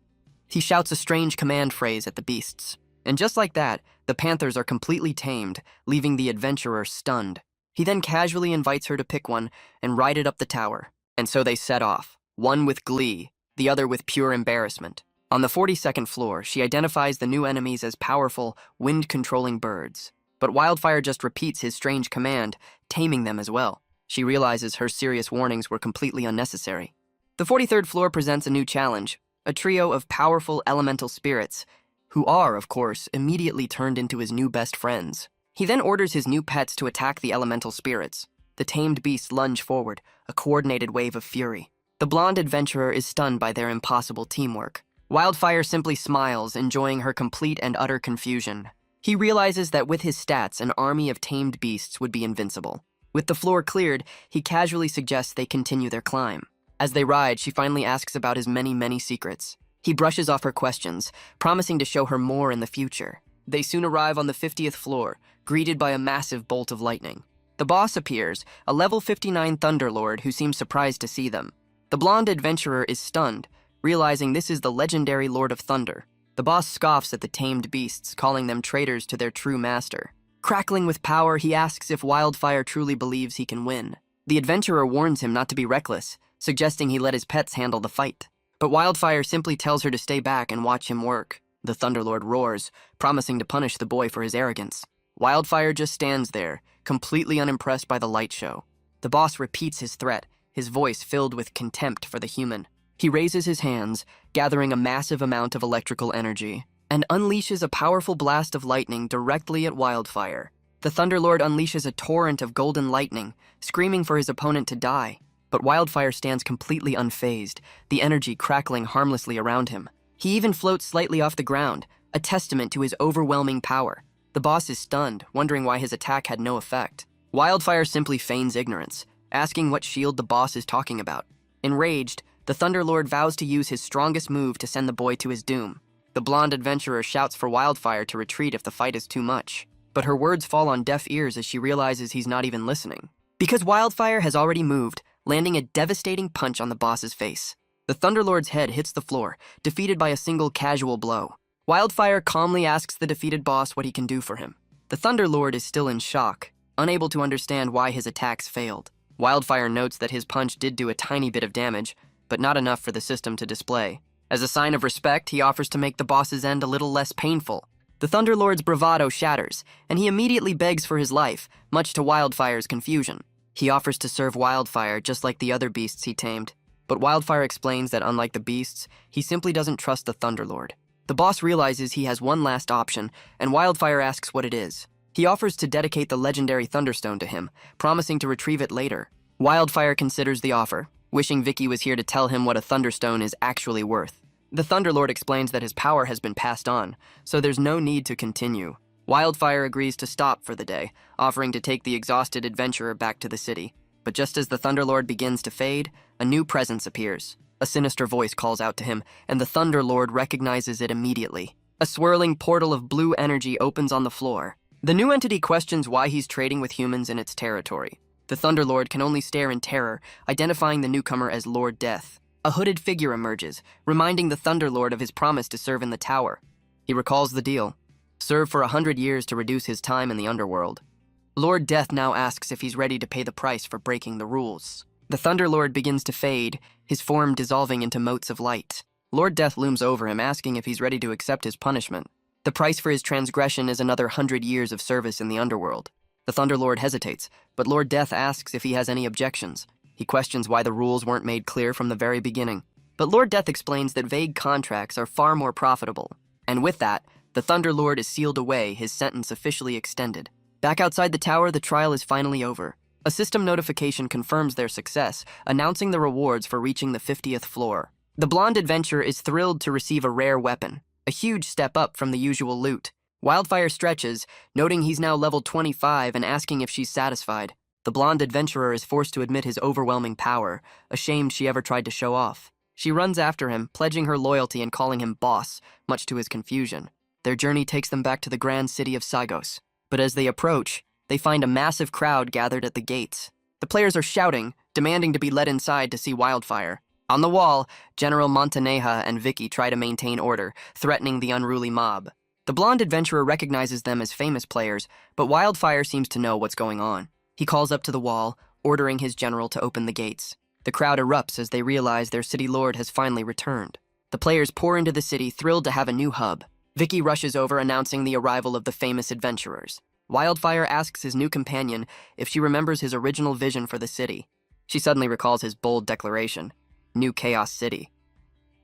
He shouts a strange command phrase at the beasts. And just like that, the panthers are completely tamed, leaving the adventurer stunned. He then casually invites her to pick one and ride it up the tower. And so they set off, one with glee, the other with pure embarrassment. On the 42nd floor, she identifies the new enemies as powerful, wind-controlling birds. But Wildfire just repeats his strange command, taming them as well. She realizes her serious warnings were completely unnecessary. The 43rd floor presents a new challenge, a trio of powerful elemental spirits, who are, of course, immediately turned into his new best friends. He then orders his new pets to attack the elemental spirits. The tamed beasts lunge forward, a coordinated wave of fury. The blonde adventurer is stunned by their impossible teamwork. Wildfire simply smiles, enjoying her complete and utter confusion. He realizes that with his stats, an army of tamed beasts would be invincible. With the floor cleared, he casually suggests they continue their climb. As they ride, she finally asks about his many secrets. He brushes off her questions, promising to show her more in the future. They soon arrive on the 50th floor, greeted by a massive bolt of lightning. The boss appears, a level 59 Thunderlord who seems surprised to see them. The blonde adventurer is stunned, realizing this is the legendary Lord of Thunder. The boss scoffs at the tamed beasts, calling them traitors to their true master. Crackling with power, he asks if Wildfire truly believes he can win. The adventurer warns him not to be reckless, suggesting he let his pets handle the fight. But Wildfire simply tells her to stay back and watch him work. The Thunderlord roars, promising to punish the boy for his arrogance. Wildfire just stands there, completely unimpressed by the light show. The boss repeats his threat, his voice filled with contempt for the human. He raises his hands, gathering a massive amount of electrical energy, and unleashes a powerful blast of lightning directly at Wildfire. The Thunderlord unleashes a torrent of golden lightning, screaming for his opponent to die. But Wildfire stands completely unfazed, the energy crackling harmlessly around him. He even floats slightly off the ground, a testament to his overwhelming power. The boss is stunned, wondering why his attack had no effect. Wildfire simply feigns ignorance, asking what shield the boss is talking about. Enraged, the Thunderlord vows to use his strongest move to send the boy to his doom. The blonde adventurer shouts for Wildfire to retreat if the fight is too much. But her words fall on deaf ears as she realizes he's not even listening. Because Wildfire has already moved, landing a devastating punch on the boss's face. The Thunderlord's head hits the floor, defeated by a single casual blow. Wildfire calmly asks the defeated boss what he can do for him. The Thunderlord is still in shock, unable to understand why his attacks failed. Wildfire notes that his punch did do a tiny bit of damage, but not enough for the system to display. As a sign of respect, he offers to make the boss's end a little less painful. The Thunderlord's bravado shatters, and he immediately begs for his life, much to Wildfire's confusion. He offers to serve Wildfire just like the other beasts he tamed. But Wildfire explains that unlike the beasts, he simply doesn't trust the Thunderlord. The boss realizes he has one last option, and Wildfire asks what it is. He offers to dedicate the legendary Thunderstone to him, promising to retrieve it later. Wildfire considers the offer, wishing Vicky was here to tell him what a Thunderstone is actually worth. The Thunderlord explains that his power has been passed on, so there's no need to continue. Wildfire agrees to stop for the day, offering to take the exhausted adventurer back to the city. But just as the Thunderlord begins to fade, a new presence appears. A sinister voice calls out to him, and the Thunderlord recognizes it immediately. A swirling portal of blue energy opens on the floor. The new entity questions why he's trading with humans in its territory. The Thunderlord can only stare in terror, identifying the newcomer as Lord Death. A hooded figure emerges, reminding the Thunderlord of his promise to serve in the tower. He recalls the deal. Serve for 100 years to reduce his time in the underworld. Lord Death now asks if he's ready to pay the price for breaking the rules. The Thunderlord begins to fade, his form dissolving into motes of light. Lord Death looms over him, asking if he's ready to accept his punishment. The price for his transgression is another 100 years of service in the underworld. The Thunderlord hesitates, but Lord Death asks if he has any objections. He questions why the rules weren't made clear from the very beginning. But Lord Death explains that vague contracts are far more profitable. And with that, the Thunderlord is sealed away, his sentence officially extended. Back outside the tower, the trial is finally over. A system notification confirms their success, announcing the rewards for reaching the 50th floor. The blonde adventurer is thrilled to receive a rare weapon, a huge step up from the usual loot. Wildfire stretches, noting he's now level 25 and asking if she's satisfied. The blonde adventurer is forced to admit his overwhelming power, ashamed she ever tried to show off. She runs after him, pledging her loyalty and calling him boss, much to his confusion. Their journey takes them back to the grand city of Sygos. But as they approach, they find a massive crowd gathered at the gates. The players are shouting, demanding to be let inside to see Wildfire. On the wall, General Montaneja and Vicky try to maintain order, threatening the unruly mob. The blonde adventurer recognizes them as famous players, but Wildfire seems to know what's going on. He calls up to the wall, ordering his general to open the gates. The crowd erupts as they realize their city lord has finally returned. The players pour into the city, thrilled to have a new hub. Vicky rushes over, announcing the arrival of the famous adventurers. Wildfire asks his new companion if she remembers his original vision for the city. She suddenly recalls his bold declaration, New Chaos City.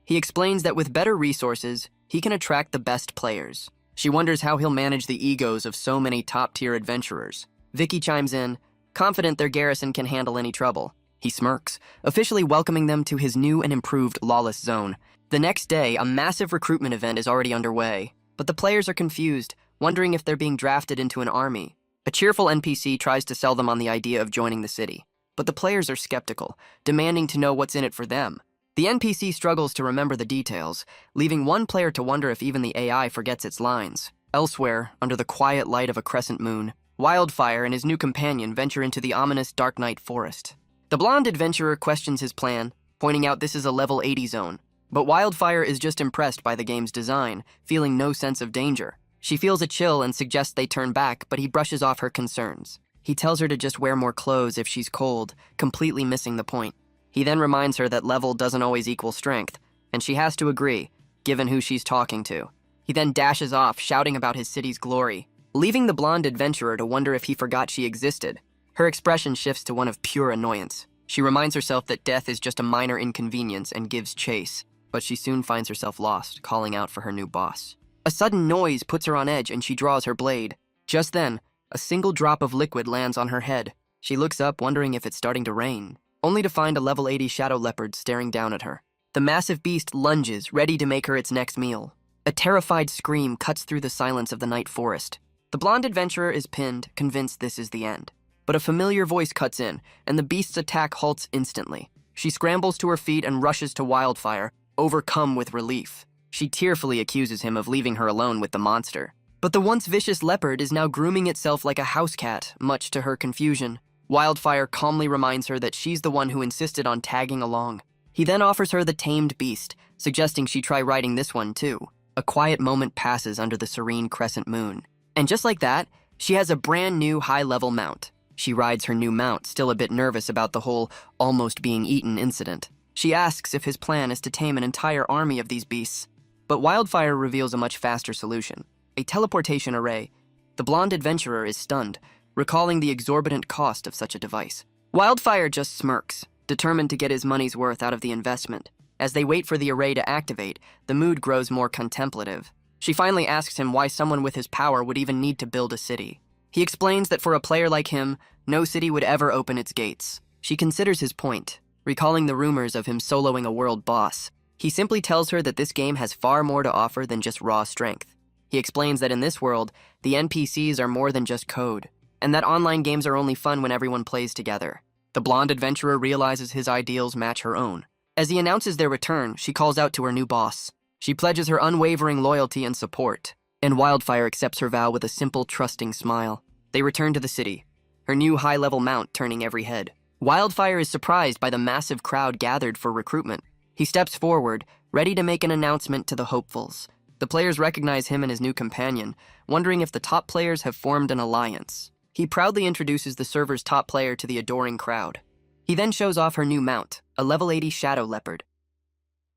He explains that with better resources, he can attract the best players. She wonders how he'll manage the egos of so many top-tier adventurers. Vicky chimes in, confident their garrison can handle any trouble. He smirks, officially welcoming them to his new and improved lawless zone. The next day, a massive recruitment event is already underway, but the players are confused, wondering if they're being drafted into an army. A cheerful NPC tries to sell them on the idea of joining the city, but the players are skeptical, demanding to know what's in it for them. The NPC struggles to remember the details, leaving one player to wonder if even the AI forgets its lines. Elsewhere, under the quiet light of a crescent moon, Wildfire and his new companion venture into the ominous Dark Night Forest. The blonde adventurer questions his plan, pointing out this is a level 80 zone. But Wildfire is just impressed by the game's design, feeling no sense of danger. She feels a chill and suggests they turn back, but he brushes off her concerns. He tells her to just wear more clothes if she's cold, completely missing the point. He then reminds her that level doesn't always equal strength, and she has to agree, given who she's talking to. He then dashes off, shouting about his city's glory, leaving the blonde adventurer to wonder if he forgot she existed. Her expression shifts to one of pure annoyance. She reminds herself that death is just a minor inconvenience and gives chase, but she soon finds herself lost, calling out for her new boss. A sudden noise puts her on edge and she draws her blade. Just then, a single drop of liquid lands on her head. She looks up, wondering if it's starting to rain, only to find a level 80 shadow leopard staring down at her. The massive beast lunges, ready to make her its next meal. A terrified scream cuts through the silence of the night forest. The blonde adventurer is pinned, convinced this is the end. But a familiar voice cuts in, and the beast's attack halts instantly. She scrambles to her feet and rushes to Wildfire, overcome with relief. She tearfully accuses him of leaving her alone with the monster. But the once vicious leopard is now grooming itself like a house cat, much to her confusion. Wildfire calmly reminds her that she's the one who insisted on tagging along. He then offers her the tamed beast, suggesting she try riding this one too. A quiet moment passes under the serene crescent moon. And just like that, she has a brand new high-level mount. She rides her new mount, still a bit nervous about the whole almost being eaten incident. She asks if his plan is to tame an entire army of these beasts. But Wildfire reveals a much faster solution. A teleportation array. The blonde adventurer is stunned, recalling the exorbitant cost of such a device. Wildfire just smirks, determined to get his money's worth out of the investment. As they wait for the array to activate, the mood grows more contemplative. She finally asks him why someone with his power would even need to build a city. He explains that for a player like him, no city would ever open its gates. She considers his point, recalling the rumors of him soloing a world boss. He simply tells her that this game has far more to offer than just raw strength. He explains that in this world, the NPCs are more than just code, and that online games are only fun when everyone plays together. The blonde adventurer realizes his ideals match her own. As he announces their return, she calls out to her new boss. She pledges her unwavering loyalty and support, and Wildfire accepts her vow with a simple, trusting smile. They return to the city, her new high-level mount turning every head. Wildfire is surprised by the massive crowd gathered for recruitment. He steps forward, ready to make an announcement to the hopefuls. The players recognize him and his new companion, wondering if the top players have formed an alliance. He proudly introduces the server's top player to the adoring crowd. He then shows off her new mount, a level 80 shadow leopard.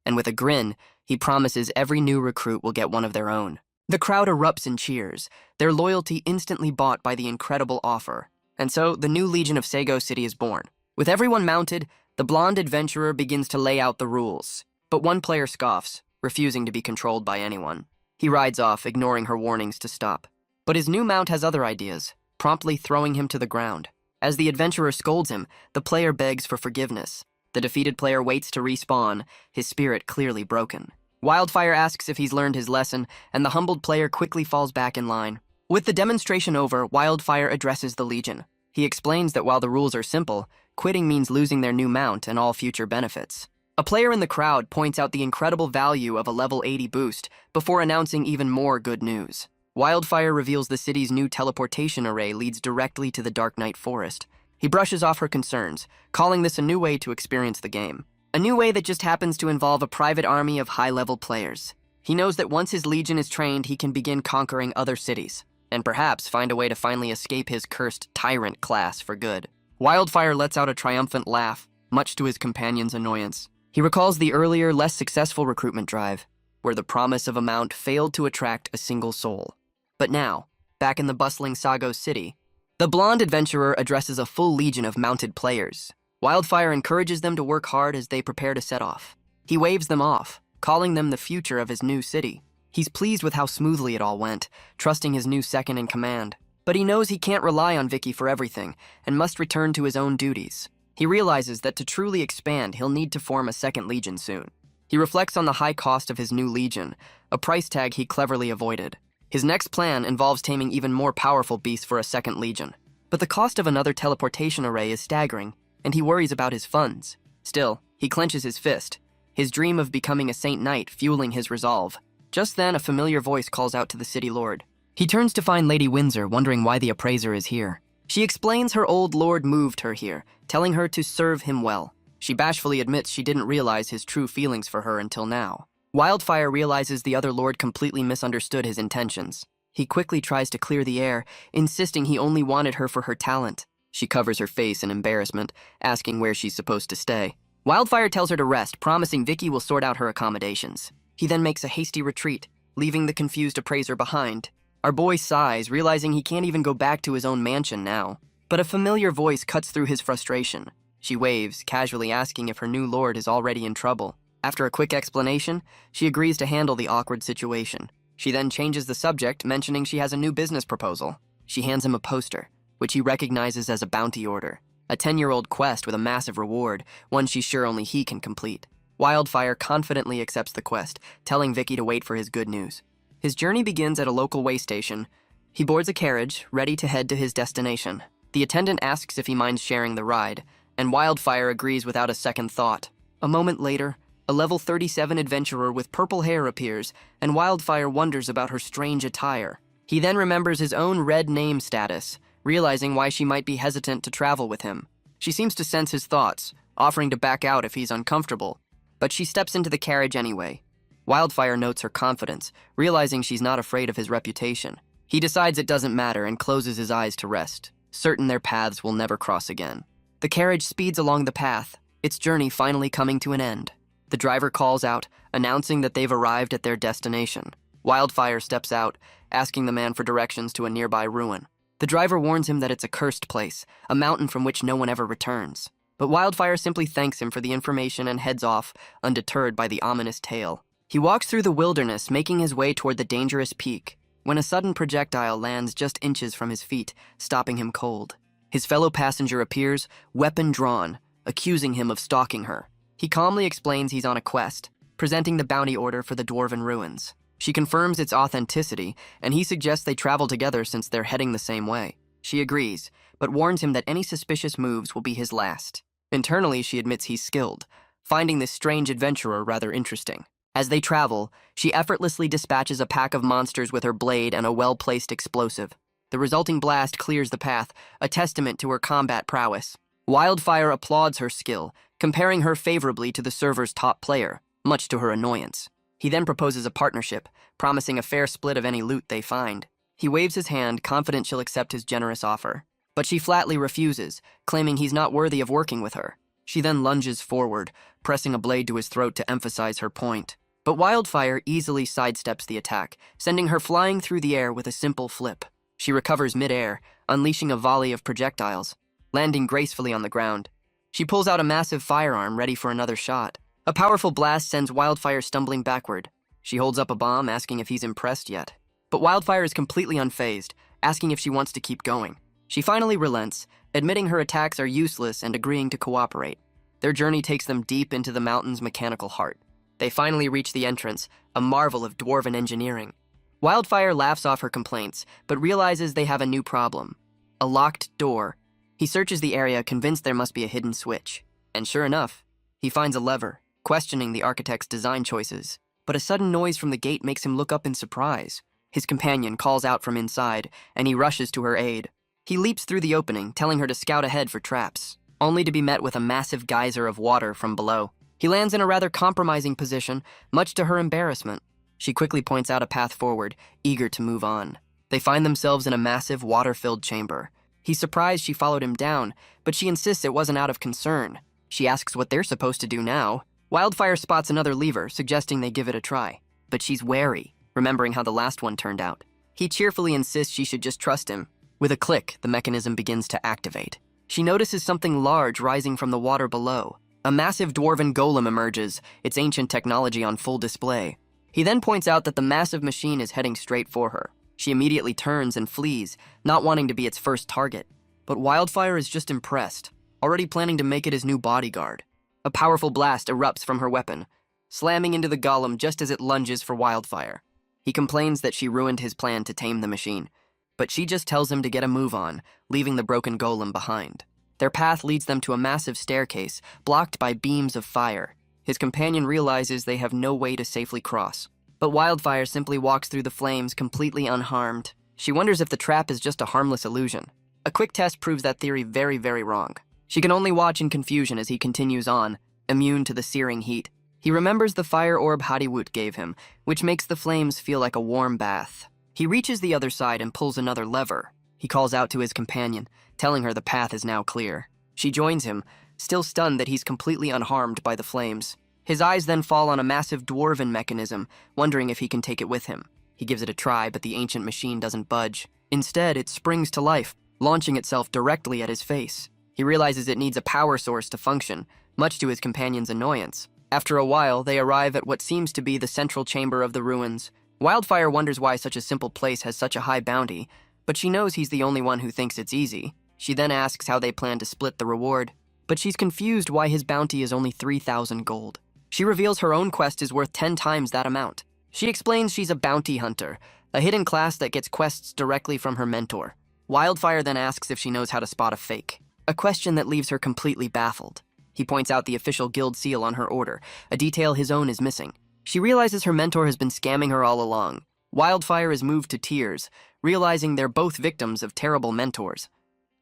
And with a grin, he promises every new recruit will get one of their own. The crowd erupts in cheers, their loyalty instantly bought by the incredible offer. And so, the new Legion of Sago City is born. With everyone mounted, the blonde adventurer begins to lay out the rules. But one player scoffs, refusing to be controlled by anyone. He rides off, ignoring her warnings to stop. But his new mount has other ideas, promptly throwing him to the ground. As the adventurer scolds him, the player begs for forgiveness. The defeated player waits to respawn, his spirit clearly broken. Wildfire asks if he's learned his lesson, and the humbled player quickly falls back in line. With the demonstration over, Wildfire addresses the Legion. He explains that while the rules are simple, quitting means losing their new mount and all future benefits. A player in the crowd points out the incredible value of a level 80 boost before announcing even more good news. Wildfire reveals the city's new teleportation array leads directly to the Dark Knight Forest. He brushes off her concerns, calling this a new way to experience the game. A new way that just happens to involve a private army of high-level players. He knows that once his legion is trained, he can begin conquering other cities, and perhaps find a way to finally escape his cursed tyrant class for good. Wildfire lets out a triumphant laugh, much to his companion's annoyance. He recalls the earlier, less successful recruitment drive, where the promise of a mount failed to attract a single soul. But now, back in the bustling Sago City, the blonde adventurer addresses a full legion of mounted players. Wildfire encourages them to work hard as they prepare to set off. He waves them off, calling them the future of his new city. He's pleased with how smoothly it all went, trusting his new second-in-command. But he knows he can't rely on Vicky for everything, and must return to his own duties. He realizes that to truly expand, he'll need to form a second legion soon. He reflects on the high cost of his new legion, a price tag he cleverly avoided. His next plan involves taming even more powerful beasts for a second legion. But the cost of another teleportation array is staggering, and he worries about his funds. Still, he clenches his fist, his dream of becoming a Saint Knight fueling his resolve. Just then, a familiar voice calls out to the city lord. He turns to find Lady Windsor, wondering why the appraiser is here. She explains her old lord moved her here, telling her to serve him well. She bashfully admits she didn't realize his true feelings for her until now. Wildfire realizes the other lord completely misunderstood his intentions. He quickly tries to clear the air, insisting he only wanted her for her talent. She covers her face in embarrassment, asking where she's supposed to stay. Wildfire tells her to rest, promising Vicky will sort out her accommodations. He then makes a hasty retreat, leaving the confused appraiser behind. Our boy sighs, realizing he can't even go back to his own mansion now. But a familiar voice cuts through his frustration. She waves, casually asking if her new lord is already in trouble. After a quick explanation, she agrees to handle the awkward situation. She then changes the subject, mentioning she has a new business proposal. She hands him a poster, which he recognizes as a bounty order, a 10-year-old quest with a massive reward, one she's sure only he can complete. Wildfire confidently accepts the quest, telling Vicky to wait for his good news. His journey begins at a local way station. He boards a carriage, ready to head to his destination. The attendant asks if he minds sharing the ride, and Wildfire agrees without a second thought. A moment later, a level 37 adventurer with purple hair appears, and Wildfire wonders about her strange attire. He then remembers his own red name status, realizing why she might be hesitant to travel with him. She seems to sense his thoughts, offering to back out if he's uncomfortable, but she steps into the carriage anyway. Wildfire notes her confidence, realizing she's not afraid of his reputation. He decides it doesn't matter and closes his eyes to rest, certain their paths will never cross again. The carriage speeds along the path, its journey finally coming to an end. The driver calls out, announcing that they've arrived at their destination. Wildfire steps out, asking the man for directions to a nearby ruin. The driver warns him that it's a cursed place, a mountain from which no one ever returns. But Wildfire simply thanks him for the information and heads off, undeterred by the ominous tale. He walks through the wilderness, making his way toward the dangerous peak, when a sudden projectile lands just inches from his feet, stopping him cold. His fellow passenger appears, weapon drawn, accusing him of stalking her. He calmly explains he's on a quest, presenting the bounty order for the dwarven ruins. She confirms its authenticity, and he suggests they travel together since they're heading the same way. She agrees, but warns him that any suspicious moves will be his last. Internally, she admits he's skilled, finding this strange adventurer rather interesting. As they travel, she effortlessly dispatches a pack of monsters with her blade and a well-placed explosive. The resulting blast clears the path, a testament to her combat prowess. Wildfire applauds her skill, comparing her favorably to the server's top player, much to her annoyance. He then proposes a partnership, promising a fair split of any loot they find. He waves his hand, confident she'll accept his generous offer. But she flatly refuses, claiming he's not worthy of working with her. She then lunges forward, pressing a blade to his throat to emphasize her point. But Wildfire easily sidesteps the attack, sending her flying through the air with a simple flip. She recovers mid-air, unleashing a volley of projectiles, landing gracefully on the ground. She pulls out a massive firearm ready for another shot. A powerful blast sends Wildfire stumbling backward. She holds up a bomb, asking if he's impressed yet. But Wildfire is completely unfazed, asking if she wants to keep going. She finally relents, admitting her attacks are useless and agreeing to cooperate. Their journey takes them deep into the mountain's mechanical heart. They finally reach the entrance, a marvel of dwarven engineering. Wildfire laughs off her complaints, but realizes they have a new problem. A locked door. He searches the area, convinced there must be a hidden switch. And sure enough, he finds a lever, questioning the architect's design choices. But a sudden noise from the gate makes him look up in surprise. His companion calls out from inside, and he rushes to her aid. He leaps through the opening, telling her to scout ahead for traps, only to be met with a massive geyser of water from below. He lands in a rather compromising position, much to her embarrassment. She quickly points out a path forward, eager to move on. They find themselves in a massive, water-filled chamber. He's surprised she followed him down, but she insists it wasn't out of concern. She asks what they're supposed to do now. Wildfire spots another lever, suggesting they give it a try. But she's wary, remembering how the last one turned out. He cheerfully insists she should just trust him. With a click, the mechanism begins to activate. She notices something large rising from the water below. A massive dwarven golem emerges, its ancient technology on full display. He then points out that the massive machine is heading straight for her. She immediately turns and flees, not wanting to be its first target. But Wildfire is just impressed, already planning to make it his new bodyguard. A powerful blast erupts from her weapon, slamming into the golem just as it lunges for Wildfire. He complains that she ruined his plan to tame the machine, but she just tells him to get a move on, leaving the broken golem behind. Their path leads them to a massive staircase, blocked by beams of fire. His companion realizes they have no way to safely cross. But Wildfire simply walks through the flames completely unharmed. She wonders if the trap is just a harmless illusion. A quick test proves that theory very, very wrong. She can only watch in confusion as he continues on, immune to the searing heat. He remembers the fire orb Hadiwut gave him, which makes the flames feel like a warm bath. He reaches the other side and pulls another lever. He calls out to his companion, telling her the path is now clear. She joins him, still stunned that he's completely unharmed by the flames. His eyes then fall on a massive dwarven mechanism, wondering if he can take it with him. He gives it a try, but the ancient machine doesn't budge. Instead, it springs to life, launching itself directly at his face. He realizes it needs a power source to function, much to his companion's annoyance. After a while, they arrive at what seems to be the central chamber of the ruins. Wildfire wonders why such a simple place has such a high bounty, but she knows he's the only one who thinks it's easy. She then asks how they plan to split the reward, but she's confused why his bounty is only 3,000 gold. She reveals her own quest is worth 10 times that amount. She explains she's a bounty hunter, a hidden class that gets quests directly from her mentor. Wildfire then asks if she knows how to spot a fake, a question that leaves her completely baffled. He points out the official guild seal on her order, a detail his own is missing. She realizes her mentor has been scamming her all along. Wildfire is moved to tears, realizing they're both victims of terrible mentors.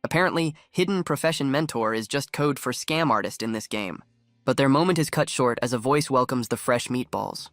Apparently, hidden profession mentor is just code for scam artist in this game. But their moment is cut short as a voice welcomes the fresh meatballs.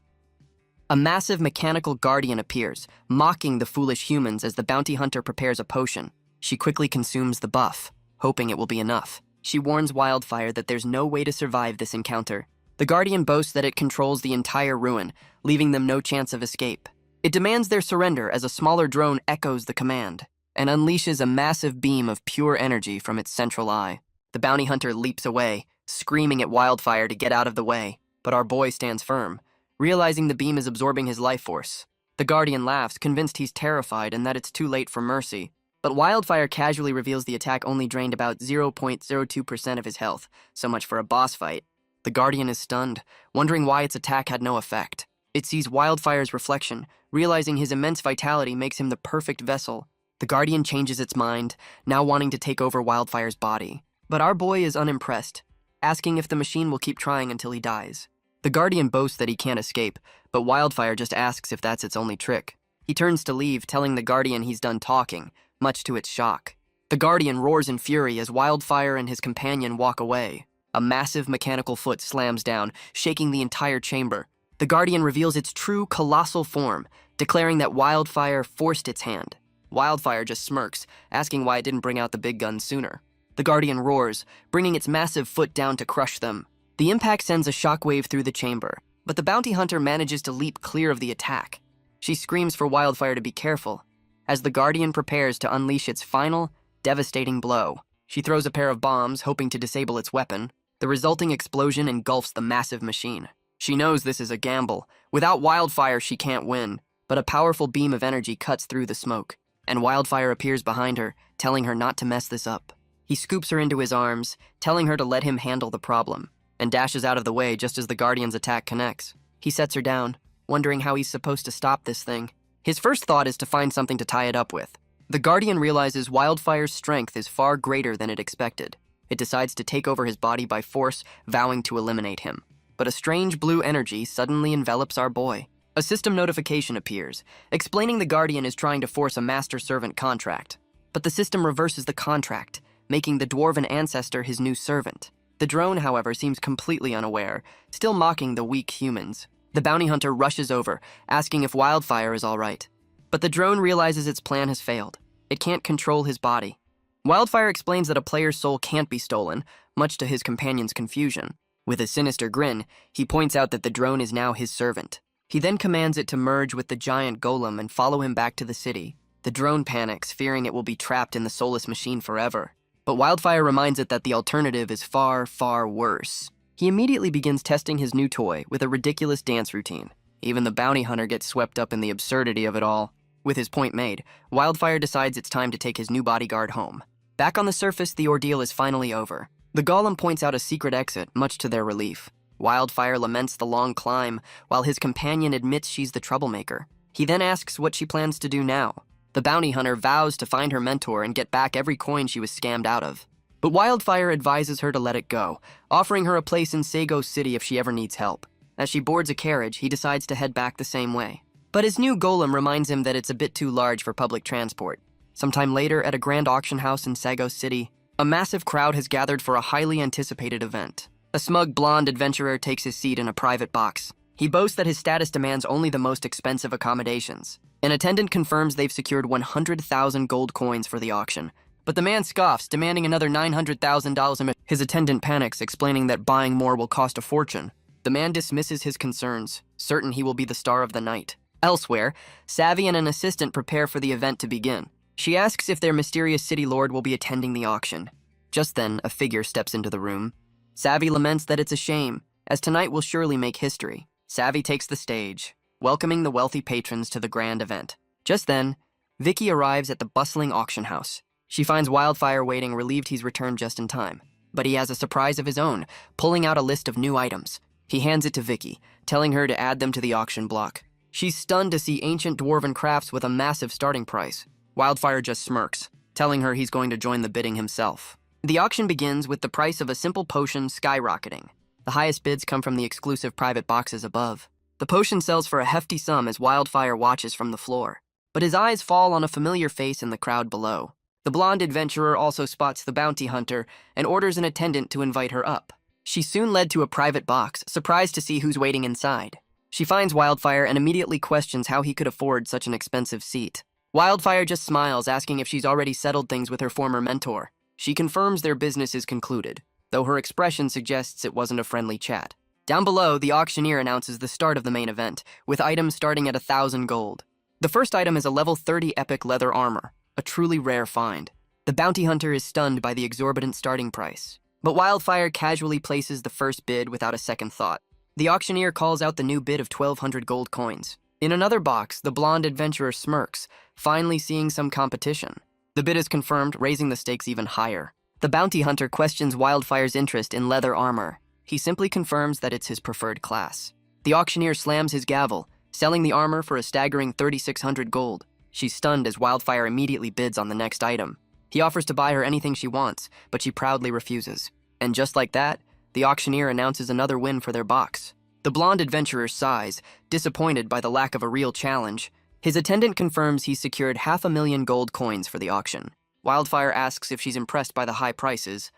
A massive mechanical guardian appears, mocking the foolish humans as the bounty hunter prepares a potion. She quickly consumes the buff, hoping it will be enough. She warns Wildfire that there's no way to survive this encounter. The guardian boasts that it controls the entire ruin, leaving them no chance of escape. It demands their surrender as a smaller drone echoes the command and unleashes a massive beam of pure energy from its central eye. The bounty hunter leaps away, screaming at Wildfire to get out of the way, but our boy stands firm, realizing the beam is absorbing his life force. The Guardian laughs, convinced he's terrified and that it's too late for mercy. But Wildfire casually reveals the attack only drained about 0.02% of his health, so much for a boss fight. The Guardian is stunned, wondering why its attack had no effect. It sees Wildfire's reflection, realizing his immense vitality makes him the perfect vessel. The Guardian changes its mind, now wanting to take over Wildfire's body. But our boy is unimpressed, asking if the machine will keep trying until he dies. The Guardian boasts that he can't escape, but Wildfire just asks if that's its only trick. He turns to leave, telling the Guardian he's done talking, much to its shock. The Guardian roars in fury as Wildfire and his companion walk away. A massive mechanical foot slams down, shaking the entire chamber. The Guardian reveals its true colossal form, declaring that Wildfire forced its hand. Wildfire just smirks, asking why it didn't bring out the big guns sooner. The Guardian roars, bringing its massive foot down to crush them. The impact sends a shockwave through the chamber, but the bounty hunter manages to leap clear of the attack. She screams for Wildfire to be careful, as the Guardian prepares to unleash its final, devastating blow. She throws a pair of bombs, hoping to disable its weapon. The resulting explosion engulfs the massive machine. She knows this is a gamble. Without Wildfire, she can't win, but a powerful beam of energy cuts through the smoke, and Wildfire appears behind her, telling her not to mess this up. He scoops her into his arms, telling her to let him handle the problem, and dashes out of the way just as the Guardian's attack connects. He sets her down, wondering how he's supposed to stop this thing. His first thought is to find something to tie it up with. The Guardian realizes Wildfire's strength is far greater than it expected. It decides to take over his body by force, vowing to eliminate him. But a strange blue energy suddenly envelops our boy. A system notification appears, explaining the Guardian is trying to force a master-servant contract. But the system reverses the contract, making the dwarven ancestor his new servant. The drone, however, seems completely unaware, still mocking the weak humans. The bounty hunter rushes over, asking if Wildfire is all right. But the drone realizes its plan has failed. It can't control his body. Wildfire explains that a player's soul can't be stolen, much to his companion's confusion. With a sinister grin, he points out that the drone is now his servant. He then commands it to merge with the giant golem and follow him back to the city. The drone panics, fearing it will be trapped in the soulless machine forever. But Wildfire reminds it that the alternative is far, far worse. He immediately begins testing his new toy with a ridiculous dance routine. Even the bounty hunter gets swept up in the absurdity of it all. With his point made, Wildfire decides it's time to take his new bodyguard home. Back on the surface, the ordeal is finally over. The golem points out a secret exit, much to their relief. Wildfire laments the long climb, while his companion admits she's the troublemaker. He then asks what she plans to do now. The bounty hunter vows to find her mentor and get back every coin she was scammed out of. But Wildfire advises her to let it go, offering her a place in Sago City if she ever needs help. As she boards a carriage, he decides to head back the same way. But his new golem reminds him that it's a bit too large for public transport. Sometime later, at a grand auction house in Sago City, a massive crowd has gathered for a highly anticipated event. A smug blonde adventurer takes his seat in a private box. He boasts that his status demands only the most expensive accommodations. An attendant confirms they've secured 100,000 gold coins for the auction, but the man scoffs, demanding another $900,000. His attendant panics, explaining that buying more will cost a fortune. The man dismisses his concerns, certain he will be the star of the night. Elsewhere, Savvy and an assistant prepare for the event to begin. She asks if their mysterious city lord will be attending the auction. Just then, a figure steps into the room. Savvy laments that it's a shame, as tonight will surely make history. Savvy takes the stage, welcoming the wealthy patrons to the grand event. Just then, Vicky arrives at the bustling auction house. She finds Wildfire waiting, relieved he's returned just in time. But he has a surprise of his own, pulling out a list of new items. He hands it to Vicky, telling her to add them to the auction block. She's stunned to see ancient dwarven crafts with a massive starting price. Wildfire just smirks, telling her he's going to join the bidding himself. The auction begins with the price of a simple potion skyrocketing. The highest bids come from the exclusive private boxes above. The potion sells for a hefty sum as Wildfire watches from the floor. But his eyes fall on a familiar face in the crowd below. The blonde adventurer also spots the bounty hunter and orders an attendant to invite her up. She's soon led to a private box, surprised to see who's waiting inside. She finds Wildfire and immediately questions how he could afford such an expensive seat. Wildfire just smiles, asking if she's already settled things with her former mentor. She confirms their business is concluded, though her expression suggests it wasn't a friendly chat. Down below, the auctioneer announces the start of the main event, with items starting at 1,000 gold. The first item is a level 30 epic leather armor, a truly rare find. The bounty hunter is stunned by the exorbitant starting price, but Wildfire casually places the first bid without a second thought. The auctioneer calls out the new bid of 1,200 gold coins. In another box, the blonde adventurer smirks, finally seeing some competition. The bid is confirmed, raising the stakes even higher. The bounty hunter questions Wildfire's interest in leather armor. He simply confirms that it's his preferred class. The auctioneer slams his gavel, selling the armor for a staggering 3,600 gold. She's stunned as Wildfire immediately bids on the next item. He offers to buy her anything she wants, but she proudly refuses. And just like that, the auctioneer announces another win for their box. The blonde adventurer sighs, disappointed by the lack of a real challenge. His attendant confirms he's secured 500,000 gold coins for the auction. Wildfire asks if she's impressed by the high prices,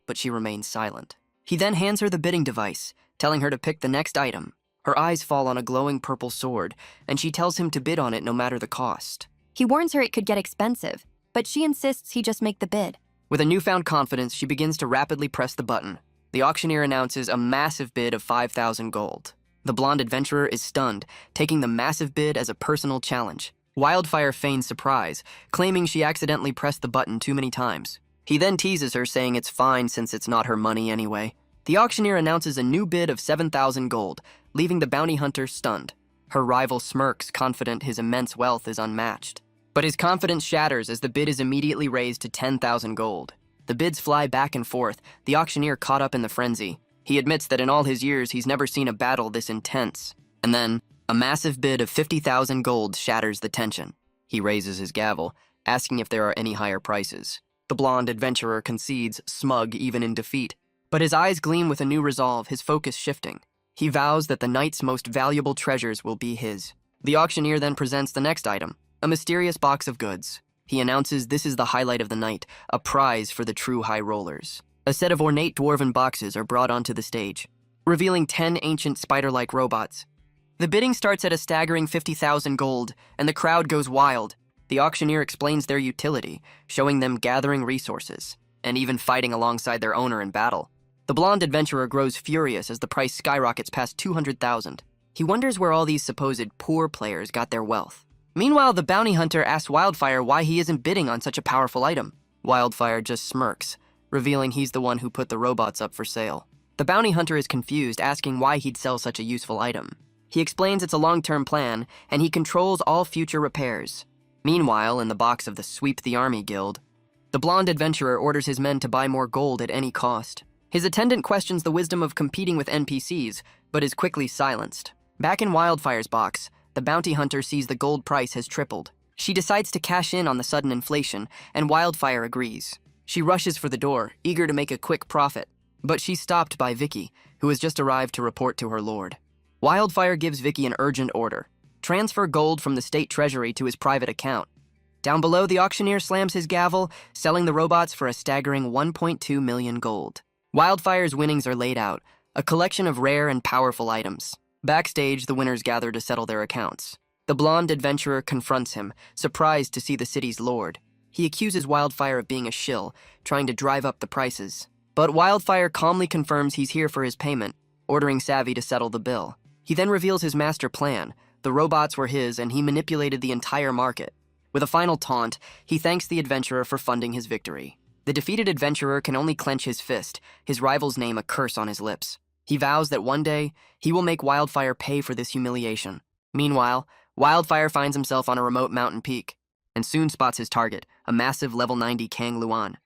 but she remains silent. He then hands her the bidding device, telling her to pick the next item. Her eyes fall on a glowing purple sword, and she tells him to bid on it no matter the cost. He warns her it could get expensive, but she insists he just make the bid. With a newfound confidence, she begins to rapidly press the button. The auctioneer announces a massive bid of 5,000 gold. The blonde adventurer is stunned, taking the massive bid as a personal challenge. Wildfire feigns surprise, claiming she accidentally pressed the button too many times. He then teases her, saying it's fine since it's not her money anyway. The auctioneer announces a new bid of 7,000 gold, leaving the bounty hunter stunned. Her rival smirks, confident his immense wealth is unmatched. But his confidence shatters as the bid is immediately raised to 10,000 gold. The bids fly back and forth, the auctioneer caught up in the frenzy. He admits that in all his years he's never seen a battle this intense. And then, a massive bid of 50,000 gold shatters the tension. He raises his gavel, asking if there are any higher prices. The blonde adventurer concedes, smug even in defeat. But his eyes gleam with a new resolve, his focus shifting. He vows that the night's most valuable treasures will be his. The auctioneer then presents the next item, a mysterious box of goods. He announces this is the highlight of the night, a prize for the true high rollers. A set of ornate dwarven boxes are brought onto the stage, revealing 10 ancient spider-like robots. The bidding starts at a staggering 50,000 gold, and the crowd goes wild. The auctioneer explains their utility, showing them gathering resources, and even fighting alongside their owner in battle. The blonde adventurer grows furious as the price skyrockets past 200,000. He wonders where all these supposed poor players got their wealth. Meanwhile, the bounty hunter asks Wildfire why he isn't bidding on such a powerful item. Wildfire just smirks, revealing he's the one who put the robots up for sale. The bounty hunter is confused, asking why he'd sell such a useful item. He explains it's a long-term plan, and he controls all future repairs. Meanwhile, in the box of the Sweep the Army Guild, the blonde adventurer orders his men to buy more gold at any cost. His attendant questions the wisdom of competing with NPCs, but is quickly silenced. Back in Wildfire's box, the bounty hunter sees the gold price has tripled. She decides to cash in on the sudden inflation, and Wildfire agrees. She rushes for the door, eager to make a quick profit, but she's stopped by Vicky, who has just arrived to report to her lord. Wildfire gives Vicky an urgent order. Transfer gold from the state treasury to his private account. Down below, the auctioneer slams his gavel, selling the robots for a staggering 1.2 million gold. Wildfire's winnings are laid out, a collection of rare and powerful items. Backstage, the winners gather to settle their accounts. The blonde adventurer confronts him, surprised to see the city's lord. He accuses Wildfire of being a shill, trying to drive up the prices. But Wildfire calmly confirms he's here for his payment, ordering Savvy to settle the bill. He then reveals his master plan. The robots were his, and he manipulated the entire market. With a final taunt, he thanks the adventurer for funding his victory. The defeated adventurer can only clench his fist, his rival's name a curse on his lips. He vows that one day, he will make Wildfire pay for this humiliation. Meanwhile, Wildfire finds himself on a remote mountain peak, and soon spots his target, a massive level 90 Kang Luan.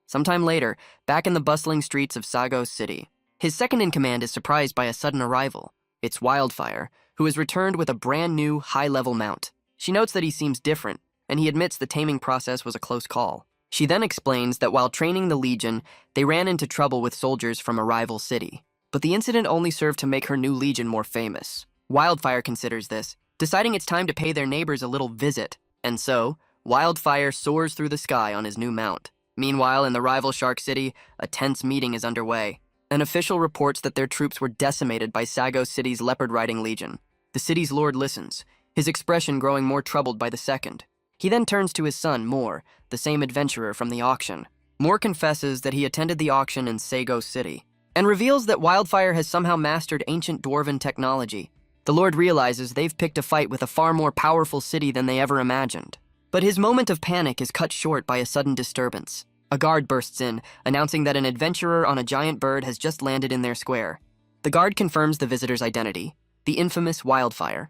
Sometime later, back in the bustling streets of Sagos City, his second-in-command is surprised by a sudden arrival. It's Wildfire, who has returned with a brand new, high-level mount. She notes that he seems different, and he admits the taming process was a close call. She then explains that while training the Legion, they ran into trouble with soldiers from a rival city. But the incident only served to make her new Legion more famous. Wildfire considers this, deciding it's time to pay their neighbors a little visit. And so, Wildfire soars through the sky on his new mount. Meanwhile, in the rival Shark City, a tense meeting is underway. An official reports that their troops were decimated by Sagos City's leopard-riding legion. The city's lord listens, his expression growing more troubled by the second. He then turns to his son, Moore, the same adventurer from the auction. Moore confesses that he attended the auction in Sagos City, and reveals that Wildfire has somehow mastered ancient dwarven technology. The lord realizes they've picked a fight with a far more powerful city than they ever imagined. But his moment of panic is cut short by a sudden disturbance. A guard bursts in, announcing that an adventurer on a giant bird has just landed in their square. The guard confirms the visitor's identity, the infamous Wildfire.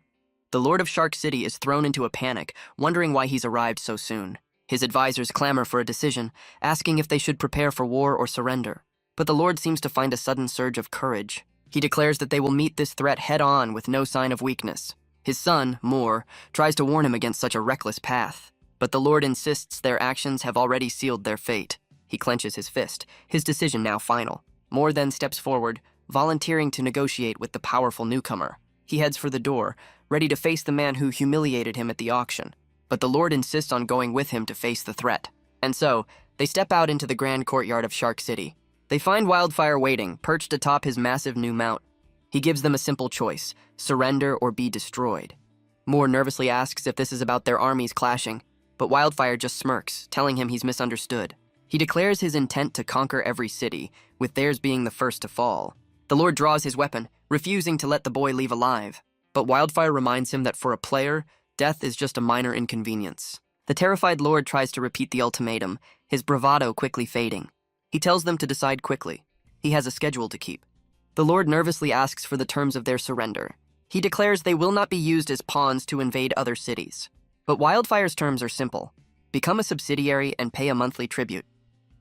The Lord of Shark City is thrown into a panic, wondering why he's arrived so soon. His advisors clamor for a decision, asking if they should prepare for war or surrender. But the Lord seems to find a sudden surge of courage. He declares that they will meet this threat head-on with no sign of weakness. His son, Moore, tries to warn him against such a reckless path. But the Lord insists their actions have already sealed their fate. He clenches his fist, his decision now final. Moore then steps forward, volunteering to negotiate with the powerful newcomer. He heads for the door, ready to face the man who humiliated him at the auction. But the Lord insists on going with him to face the threat. And so, they step out into the grand courtyard of Shark City. They find Wildfire waiting, perched atop his massive new mount. He gives them a simple choice: surrender or be destroyed. Moore nervously asks if this is about their armies clashing, but Wildfire just smirks, telling him he's misunderstood. He declares his intent to conquer every city, with theirs being the first to fall. The Lord draws his weapon, refusing to let the boy leave alive. But Wildfire reminds him that for a player, death is just a minor inconvenience. The terrified Lord tries to repeat the ultimatum, his bravado quickly fading. He tells them to decide quickly. He has a schedule to keep. The Lord nervously asks for the terms of their surrender. He declares they will not be used as pawns to invade other cities. But Wildfire's terms are simple. Become a subsidiary and pay a monthly tribute.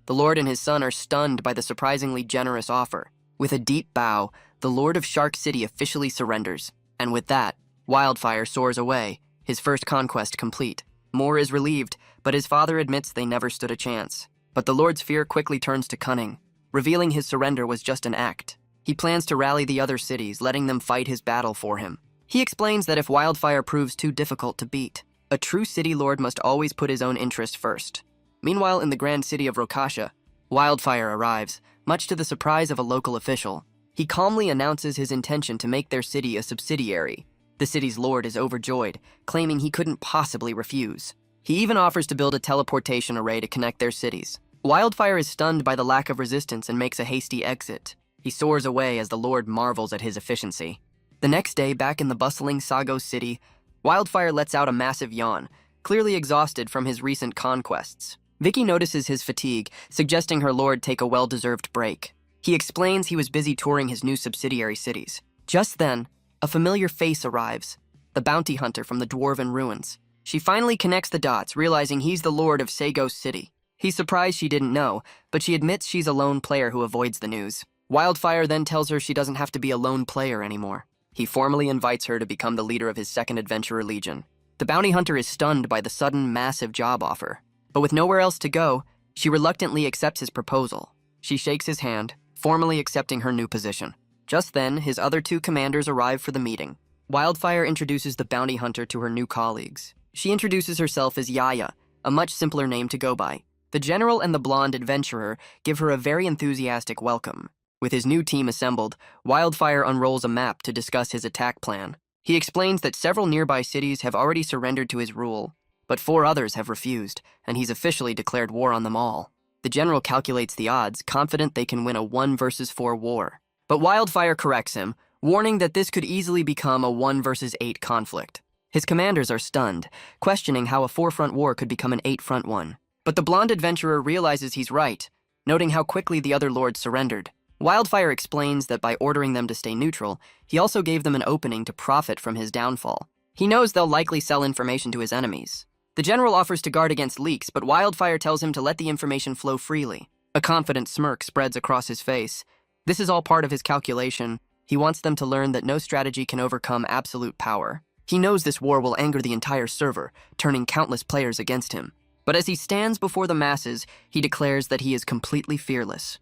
The Lord and his son are stunned by the surprisingly generous offer. With a deep bow, the Lord of Shark City officially surrenders. And with that, Wildfire soars away, his first conquest complete. Moore is relieved, but his father admits they never stood a chance. But the Lord's fear quickly turns to cunning, revealing his surrender was just an act. He plans to rally the other cities, letting them fight his battle for him. He explains that if Wildfire proves too difficult to beat, a true city lord must always put his own interest first. Meanwhile, in the grand city of Rokasha, Wildfire arrives, much to the surprise of a local official. He calmly announces his intention to make their city a subsidiary. The city's lord is overjoyed, claiming he couldn't possibly refuse. He even offers to build a teleportation array to connect their cities. Wildfire is stunned by the lack of resistance and makes a hasty exit. He soars away as the Lord marvels at his efficiency. The next day, back in the bustling Sago city, Wildfire lets out a massive yawn, clearly exhausted from his recent conquests. Vicky notices his fatigue, suggesting her lord take a well-deserved break. He explains he was busy touring his new subsidiary cities. Just then, a familiar face arrives, the bounty hunter from the Dwarven ruins. She finally connects the dots, realizing he's the lord of Sago City. He's surprised she didn't know, but she admits she's a lone player who avoids the news. Wildfire then tells her she doesn't have to be a lone player anymore. He formally invites her to become the leader of his second Adventurer Legion. The bounty hunter is stunned by the sudden, massive job offer. But with nowhere else to go, she reluctantly accepts his proposal. She shakes his hand, formally accepting her new position. Just then, his other two commanders arrive for the meeting. Wildfire introduces the bounty hunter to her new colleagues. She introduces herself as Yaya, a much simpler name to go by. The general and the blonde adventurer give her a very enthusiastic welcome. With his new team assembled, Wildfire unrolls a map to discuss his attack plan. He explains that several nearby cities have already surrendered to his rule, but 4 others have refused, and he's officially declared war on them all. The general calculates the odds, confident they can win a 1 versus 4 war. But Wildfire corrects him, warning that this could easily become a 1 versus 8 conflict. His commanders are stunned, questioning how a 4-front war could become an 8-front one. But the blonde adventurer realizes he's right, noting how quickly the other lords surrendered. Wildfire explains that by ordering them to stay neutral, he also gave them an opening to profit from his downfall. He knows they'll likely sell information to his enemies. The general offers to guard against leaks, but Wildfire tells him to let the information flow freely. A confident smirk spreads across his face. This is all part of his calculation. He wants them to learn that no strategy can overcome absolute power. He knows this war will anger the entire server, turning countless players against him. But as he stands before the masses, he declares that he is completely fearless.